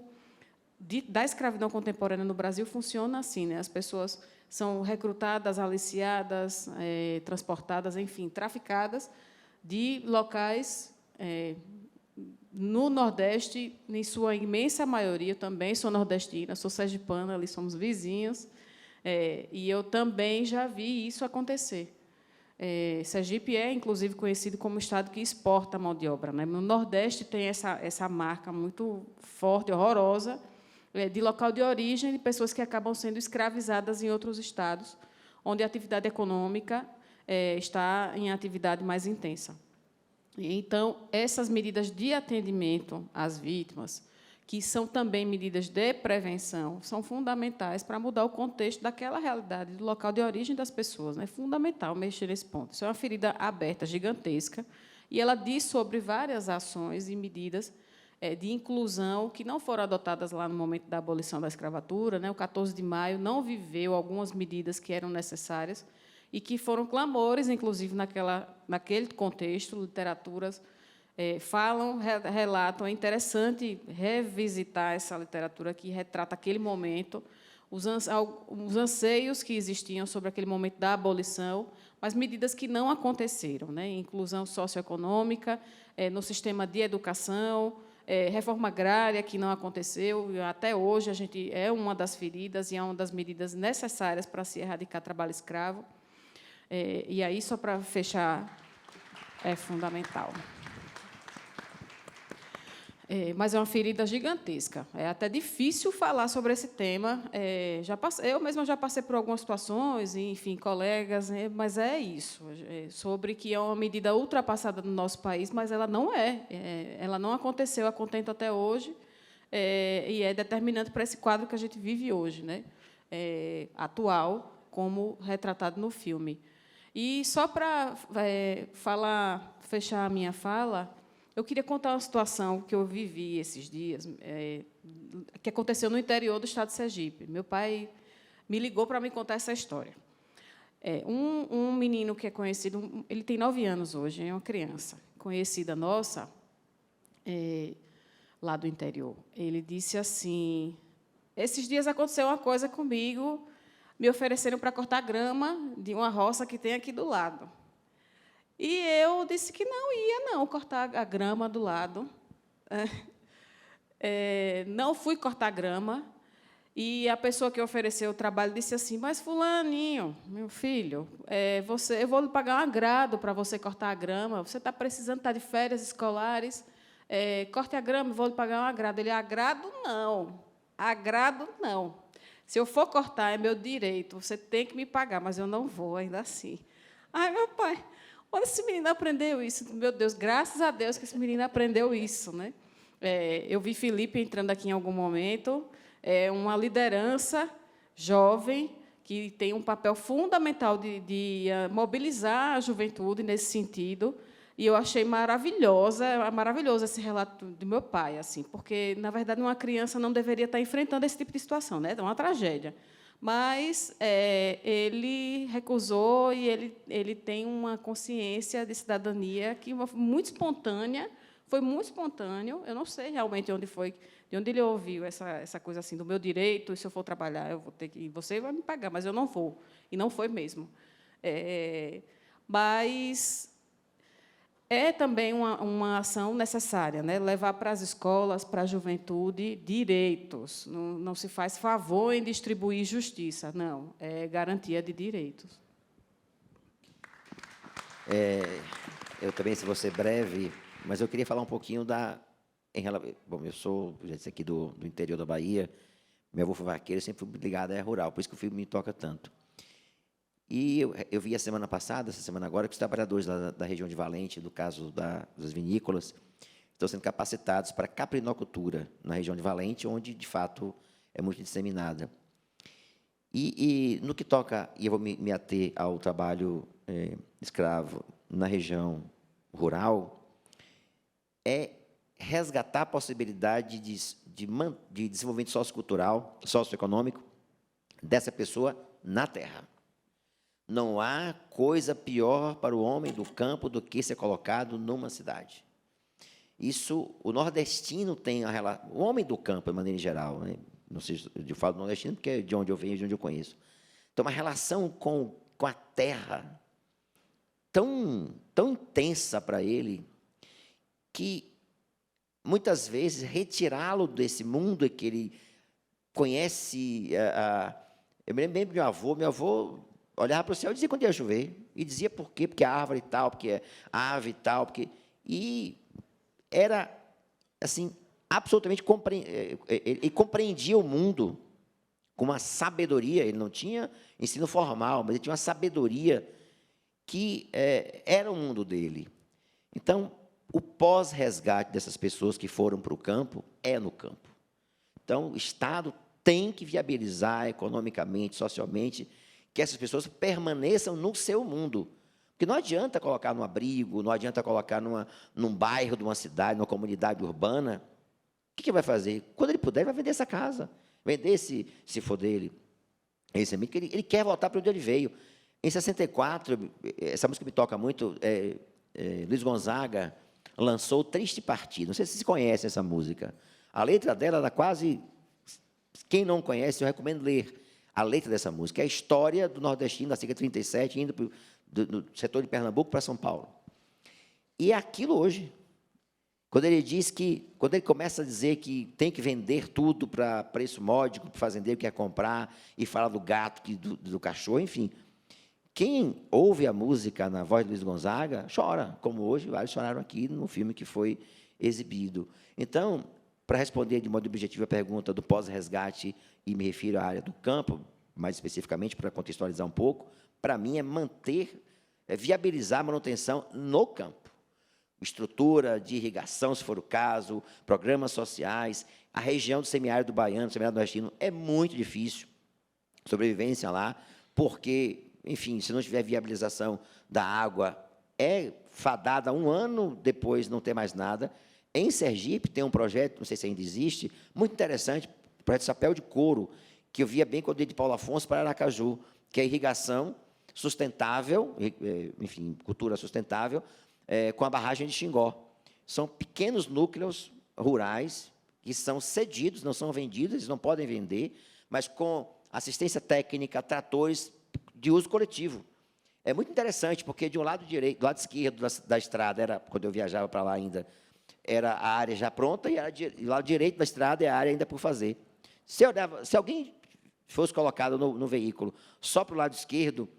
da escravidão contemporânea no Brasil funciona assim, né? As pessoas são recrutadas, aliciadas, transportadas, enfim, traficadas de locais no Nordeste, em sua imensa maioria. Também sou nordestina, sou sergipana, ali somos vizinhos, e eu também já vi isso acontecer. Sergipe é, inclusive, conhecido como o estado que exporta mão de obra, né? No Nordeste tem essa marca muito forte, horrorosa, de local de origem de pessoas que acabam sendo escravizadas em outros estados, onde a atividade econômica está em atividade mais intensa. Então, essas medidas de atendimento às vítimas, que são também medidas de prevenção, são fundamentais para mudar o contexto daquela realidade, do local de origem das pessoas. É fundamental mexer nesse ponto. Isso é uma ferida aberta, gigantesca, e ela diz sobre várias ações e medidas de inclusão que não foram adotadas lá no momento da abolição da escravatura, né? O 14 de maio não viveu algumas medidas que eram necessárias e que foram clamores, inclusive, naquele contexto, literaturas relatam. É interessante revisitar essa literatura que retrata aquele momento, os anseios que existiam sobre aquele momento da abolição, mas medidas que não aconteceram, né? Inclusão socioeconômica, no sistema de educação, reforma agrária, que não aconteceu, e até hoje a gente é uma das feridas e é uma das medidas necessárias para se erradicar trabalho escravo. E aí, só para fechar, é fundamental. Mas é uma ferida gigantesca. É até difícil falar sobre esse tema. Eu mesma já passei por algumas situações, enfim, colegas, mas é isso, sobre que é uma medida ultrapassada no nosso país, mas ela não ela não aconteceu a contento até hoje, e é determinante para esse quadro que a gente vive hoje, né? Atual, como retratado no filme. E só para fechar a minha fala, eu queria contar uma situação que eu vivi esses dias, que aconteceu no interior do estado de Sergipe. Meu pai me ligou para me contar essa história. Um menino que é conhecido, ele tem 9 anos hoje, é uma criança conhecida nossa, lá do interior. Ele disse assim: esses dias aconteceu uma coisa comigo, me ofereceram para cortar grama de uma roça que tem aqui do lado. E eu disse que não ia cortar a grama do lado. Não fui cortar grama. E a pessoa que ofereceu o trabalho disse assim: mas, fulaninho, meu filho, eu vou lhe pagar um agrado para você cortar a grama. Você está precisando, está de férias escolares. Corte a grama, vou lhe pagar um agrado. Ele: agrado não. Agrado não. Se eu for cortar, é meu direito. Você tem que me pagar, mas eu não vou, ainda assim. Ai, meu pai... Olha, esse menino aprendeu isso. Meu Deus, graças a Deus que esse menino aprendeu isso, né? Eu vi Felipe entrando aqui em algum momento, uma liderança jovem que tem um papel fundamental de mobilizar a juventude nesse sentido. E eu achei maravilhoso esse relato do meu pai, assim, porque, na verdade, uma criança não deveria estar enfrentando esse tipo de situação, né? É uma tragédia. Mas ele recusou e ele tem uma consciência de cidadania que muito espontânea, foi muito espontâneo. Eu não sei realmente onde foi, de onde ele ouviu essa coisa assim do meu direito. E se eu for trabalhar, eu vou ter que, você vai me pagar, mas eu não vou. E não foi mesmo. Mas é também uma ação necessária, né? Levar para as escolas, para a juventude, direitos. Não se faz favor em distribuir justiça, não. É garantia de direitos. Eu também, se vou ser breve, mas eu queria falar um pouquinho Bom, eu sou, já disse aqui, do interior da Bahia. Meu avô foi vaqueiro, sempre fui ligado à área rural, por isso que o filme me toca tanto. E eu vi essa semana agora, que os trabalhadores da região de Valente, no caso das vinícolas, estão sendo capacitados para caprinocultura na região de Valente, onde, de fato, é muito disseminada. E no que toca, e eu vou me ater ao trabalho escravo na região rural, é resgatar a possibilidade de desenvolvimento sociocultural, socioeconômico dessa pessoa na terra. Não há coisa pior para o homem do campo do que ser colocado numa cidade. Isso, o nordestino tem a relação... O homem do campo, de maneira geral, né? Não sei se eu falo do nordestino, porque é de onde eu venho e de onde eu conheço. Então, uma relação com a terra tão intensa para ele, que, muitas vezes, retirá-lo desse mundo que ele conhece... Eu me lembro bem do meu avô olhava para o céu e dizia quando ia chover. E dizia por quê, porque é árvore e tal, porque é ave e tal. E era, assim, absolutamente... Ele compreendia o mundo com uma sabedoria. Ele não tinha ensino formal, mas ele tinha uma sabedoria que era o mundo dele. Então, o pós-resgate dessas pessoas que foram para o campo é no campo. Então, o Estado tem que viabilizar economicamente, socialmente, que essas pessoas permaneçam no seu mundo. Porque não adianta colocar num abrigo, não adianta colocar num bairro de uma cidade, numa comunidade urbana. O que vai fazer? Quando ele puder, ele vai vender essa casa. Vender, se for dele, esse amigo, ele quer voltar para onde ele veio. Em 64, essa música me toca muito, Luiz Gonzaga lançou Triste Partido. Não sei se vocês conhecem essa música. A letra dela era quase... Quem não conhece, eu recomendo ler a letra dessa música. É a história do nordestino, da Seca 37, indo do setor de Pernambuco para São Paulo. E é aquilo hoje. Quando ele começa a dizer que tem que vender tudo para preço módico, para o fazendeiro que quer comprar, e fala do gato, do cachorro, enfim. Quem ouve a música na voz de Luiz Gonzaga, chora, como hoje vários choraram aqui no filme que foi exibido. Então, para responder de modo objetivo a pergunta do pós-resgate, e me refiro à área do campo, mais especificamente, para contextualizar um pouco, para mim é viabilizar a manutenção no campo. Estrutura de irrigação, se for o caso, programas sociais, a região do semiárido baiano, do semiárido nordestino, é muito difícil sobrevivência lá, porque, enfim, se não tiver viabilização da água, é fadada um ano depois não ter mais nada. Em Sergipe tem um projeto, não sei se ainda existe, muito interessante, o projeto Chapéu de Couro, que eu via bem quando eu ia de Paulo Afonso para Aracaju, que é irrigação sustentável, enfim, cultura sustentável, com a barragem de Xingó. São pequenos núcleos rurais que são cedidos, não são vendidos, eles não podem vender, mas com assistência técnica, tratores de uso coletivo. É muito interessante, porque de um lado direito, do lado esquerdo da estrada, quando eu viajava para lá ainda, era a área já pronta, e o lado direito da estrada é a área ainda por fazer. Se alguém fosse colocado no veículo só para o lado esquerdo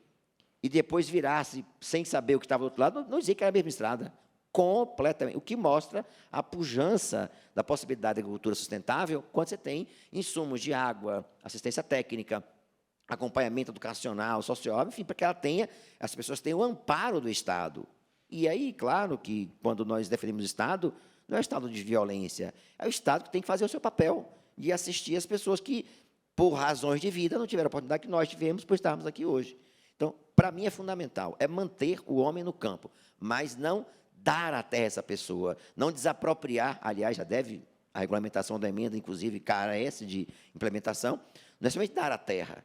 e depois virasse sem saber o que estava do outro lado, não dizia que era a mesma estrada. Completamente. O que mostra a pujança da possibilidade da agricultura sustentável quando você tem insumos de água, assistência técnica, acompanhamento educacional, social, enfim, para que as pessoas tenham o amparo do Estado. E aí, claro, que quando nós defendemos o Estado, não é o Estado de violência, é o Estado que tem que fazer o seu papel de assistir as pessoas que, por razões de vida, não tiveram a oportunidade que nós tivemos por estarmos aqui hoje. Então, para mim é fundamental, é manter o homem no campo, mas não dar a terra a essa pessoa, não desapropriar, aliás, a regulamentação da emenda, inclusive, carece de implementação, não é somente dar a terra,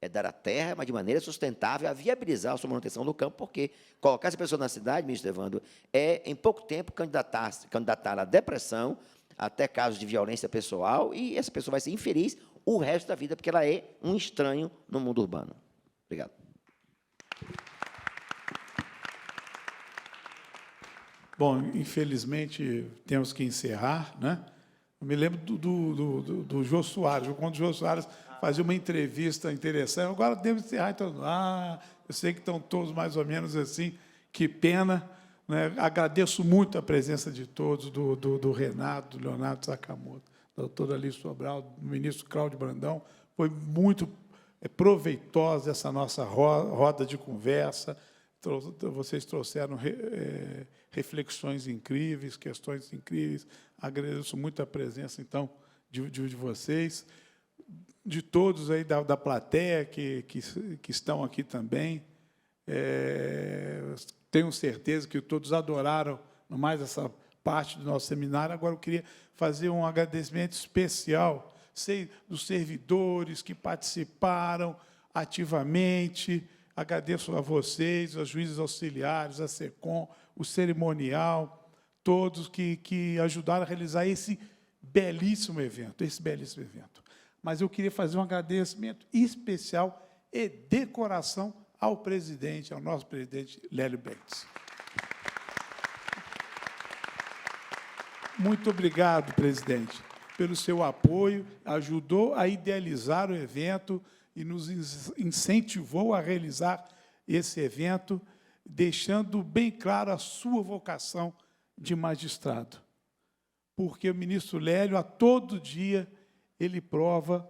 é dar a terra, mas de maneira sustentável, a viabilizar a sua manutenção no campo, porque colocar essa pessoa na cidade, ministro Evandro, é, em pouco tempo, candidatar à depressão, até casos de violência pessoal, e essa pessoa vai ser infeliz o resto da vida, porque ela é um estranho no mundo urbano. Obrigado. Bom, infelizmente, temos que encerrar, né? Eu me lembro do Jô Soares, quando o Jô Soares fazia uma entrevista interessante. Agora temos que encerrar. Então, eu sei que estão todos mais ou menos assim. Que pena. Né? Agradeço muito a presença de todos, do Renato, do Leonardo Sakamoto, da doutora Alice Sobral, do ministro Cláudio Brandão. Foi muito proveitosa essa nossa roda de conversa. Vocês trouxeram reflexões incríveis, questões incríveis. Agradeço muito a presença, então, de vocês, de todos aí da plateia que estão aqui também. Tenho certeza que todos adoraram mais essa parte do nosso seminário. Agora, eu queria fazer um agradecimento especial, dos servidores que participaram ativamente. Agradeço a vocês, aos juízes auxiliares, a SECOM, o cerimonial, todos que ajudaram a realizar esse belíssimo evento. Mas eu queria fazer um agradecimento especial e de coração ao presidente, ao nosso presidente Lélio Bentes. Muito obrigado, presidente, pelo seu apoio, ajudou a idealizar o evento e nos incentivou a realizar esse evento, deixando bem claro a sua vocação de magistrado. Porque o ministro Lélio, a todo dia, ele prova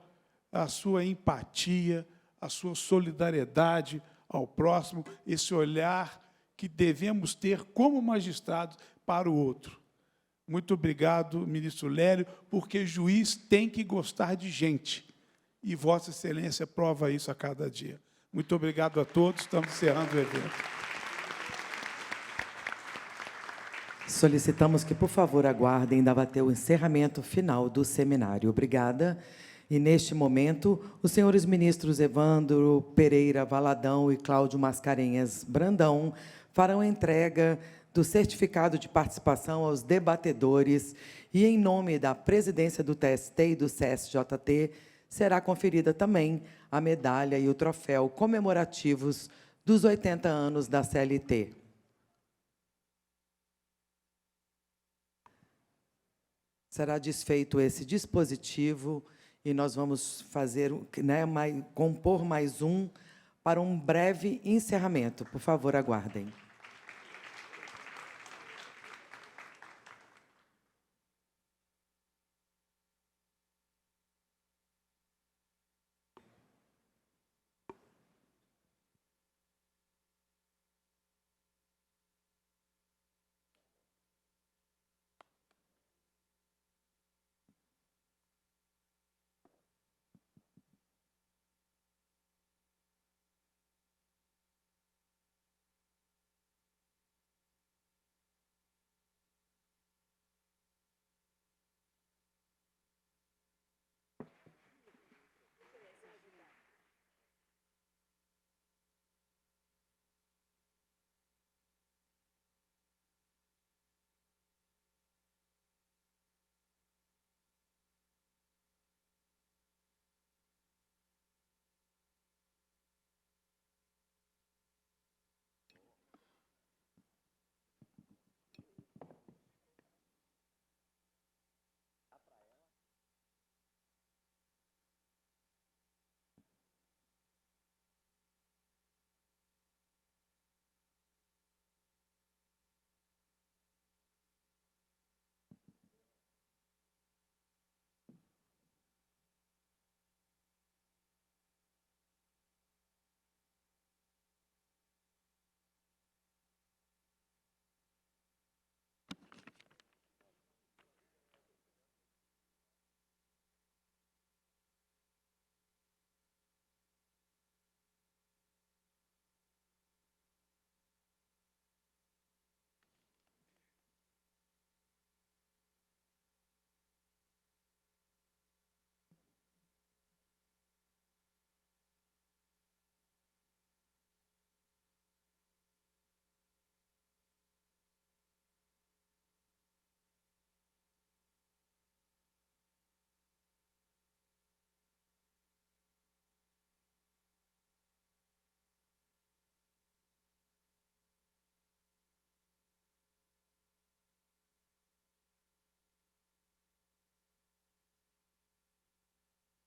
a sua empatia, a sua solidariedade ao próximo, esse olhar que devemos ter como magistrados para o outro. Muito obrigado, ministro Lélio, porque juiz tem que gostar de gente. E Vossa Excelência prova isso a cada dia. Muito obrigado a todos. Estamos encerrando o evento. Solicitamos que, por favor, aguardem, ainda vai ter o encerramento final do seminário. Obrigada. E, neste momento, os senhores ministros Evandro Pereira Valadão e Cláudio Mascarenhas Brandão farão a entrega do certificado de participação aos debatedores e, em nome da presidência do TST e do CSJT, será conferida também a medalha e o troféu comemorativos dos 80 anos da CLT. Será desfeito esse dispositivo e nós vamos fazer, compor mais um para um breve encerramento. Por favor, aguardem.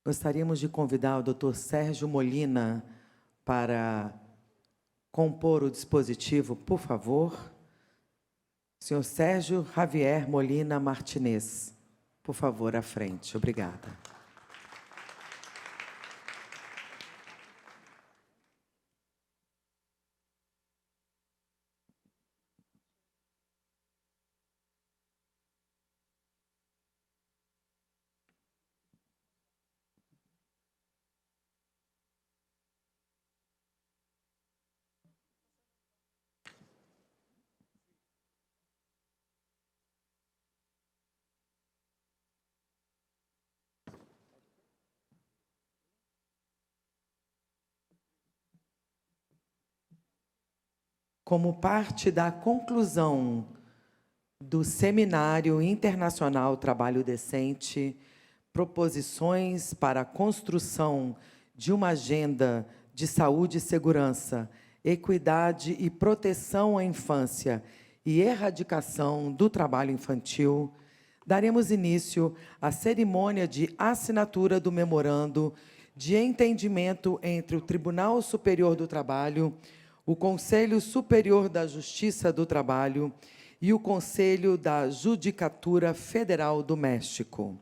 Gostaríamos de convidar o Dr. Sérgio Molina para compor o dispositivo, por favor. Senhor Sérgio Javier Molina Martinez, por favor, à frente. Obrigada. Como parte da conclusão do Seminário Internacional Trabalho Decente, proposições para a construção de uma agenda de saúde e segurança, equidade e proteção à infância e erradicação do trabalho infantil, daremos início à cerimônia de assinatura do memorando de entendimento entre o Tribunal Superior do Trabalho, o Conselho Superior da Justiça do Trabalho e o Conselho da Judicatura Federal do México.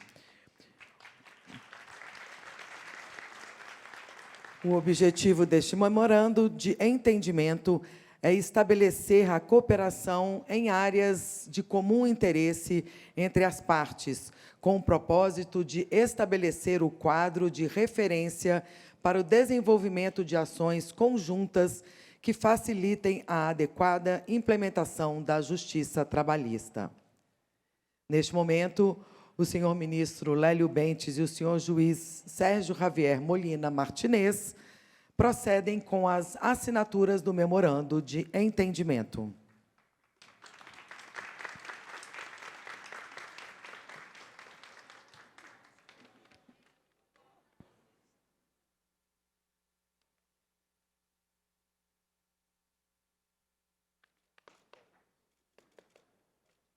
O objetivo deste memorando de entendimento é estabelecer a cooperação em áreas de comum interesse entre as partes, com o propósito de estabelecer o quadro de referência para o desenvolvimento de ações conjuntas que facilitem a adequada implementação da justiça trabalhista. Neste momento, o senhor ministro Lélio Bentes e o senhor juiz Sérgio Javier Molina Martinez procedem com as assinaturas do memorando de entendimento.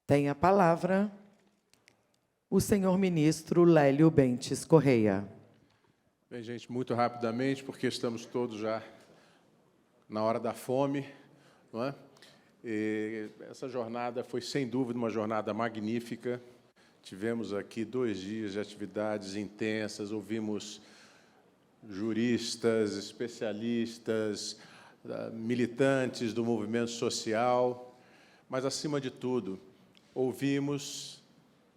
Tem a palavra o senhor ministro Lélio Bentes Correia. Bem, gente, muito rapidamente, porque estamos todos já na hora da fome, não é? E essa jornada foi, sem dúvida, uma jornada magnífica. Tivemos aqui 2 dias de atividades intensas, ouvimos juristas, especialistas, militantes do movimento social, mas, acima de tudo, ouvimos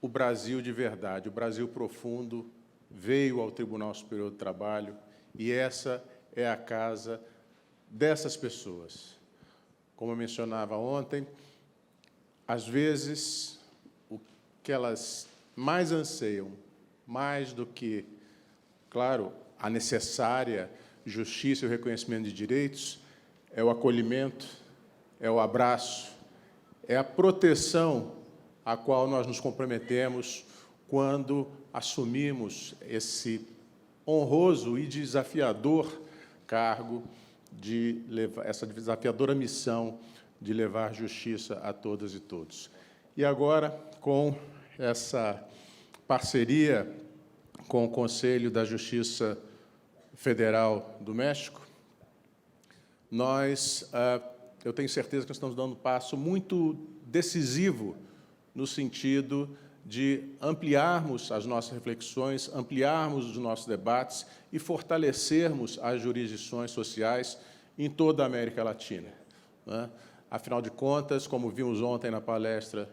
o Brasil de verdade, o Brasil profundo, veio ao Tribunal Superior do Trabalho e essa é a casa dessas pessoas. Como eu mencionava ontem, às vezes, o que elas mais anseiam, mais do que, claro, a necessária justiça e o reconhecimento de direitos, é o acolhimento, é o abraço, é a proteção a qual nós nos comprometemos quando assumimos esse honroso e desafiador cargo de levar, essa desafiadora missão de levar justiça a todas e todos. E agora, com essa parceria com o Conselho da Justiça Federal do México, eu tenho certeza que nós estamos dando um passo muito decisivo no sentido de ampliarmos as nossas reflexões, ampliarmos os nossos debates e fortalecermos as jurisdições sociais em toda a América Latina, né? Afinal de contas, como vimos ontem na palestra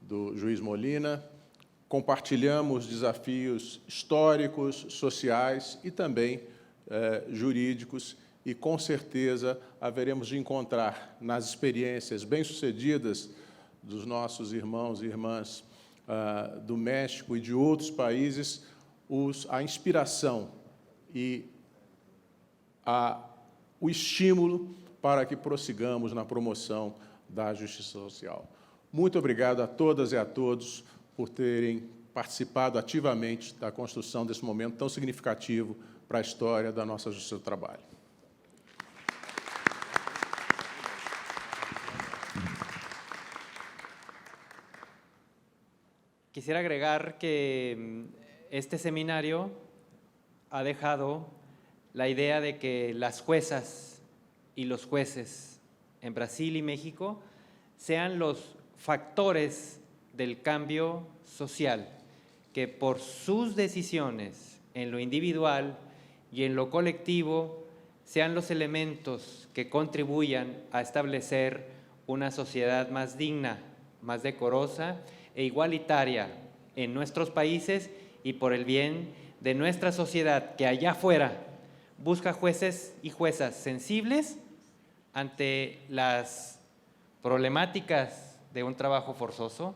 do juiz Molina, compartilhamos desafios históricos, sociais e também jurídicos, e, com certeza, haveremos de encontrar nas experiências bem-sucedidas dos nossos irmãos e irmãs do México e de outros países, a inspiração e o estímulo para que prossigamos na promoção da justiça social. Muito obrigado a todas e a todos por terem participado ativamente da construção desse momento tão significativo para a história da nossa justiça do trabalho. Quisiera agregar que este seminario ha dejado la idea de que las juezas y los jueces en Brasil y México sean los factores del cambio social, que por sus decisiones en lo individual y en lo colectivo sean los elementos que contribuyan a establecer una sociedad más digna, más decorosa e igualitaria en nuestros países y por el bien de nuestra sociedad, que allá afuera busca jueces y juezas sensibles ante las problemáticas de un trabajo forzoso,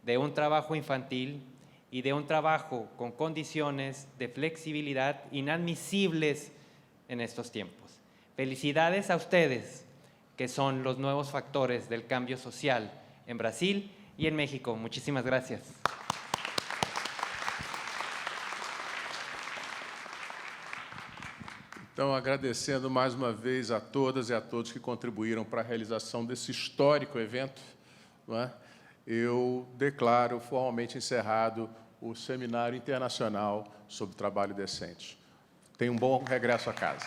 de un trabajo infantil y de un trabajo con condiciones de flexibilidad inadmisibles en estos tiempos. Felicidades a ustedes, que son los nuevos factores del cambio social en Brasil y en México. Muchísimas gracias. Então, agradecendo mais uma vez a todas e a todos que contribuíram para a realização desse histórico evento, não é? Eu declaro formalmente encerrado o Seminário Internacional sobre Trabalho Decente. Tenha um bom regresso a casa.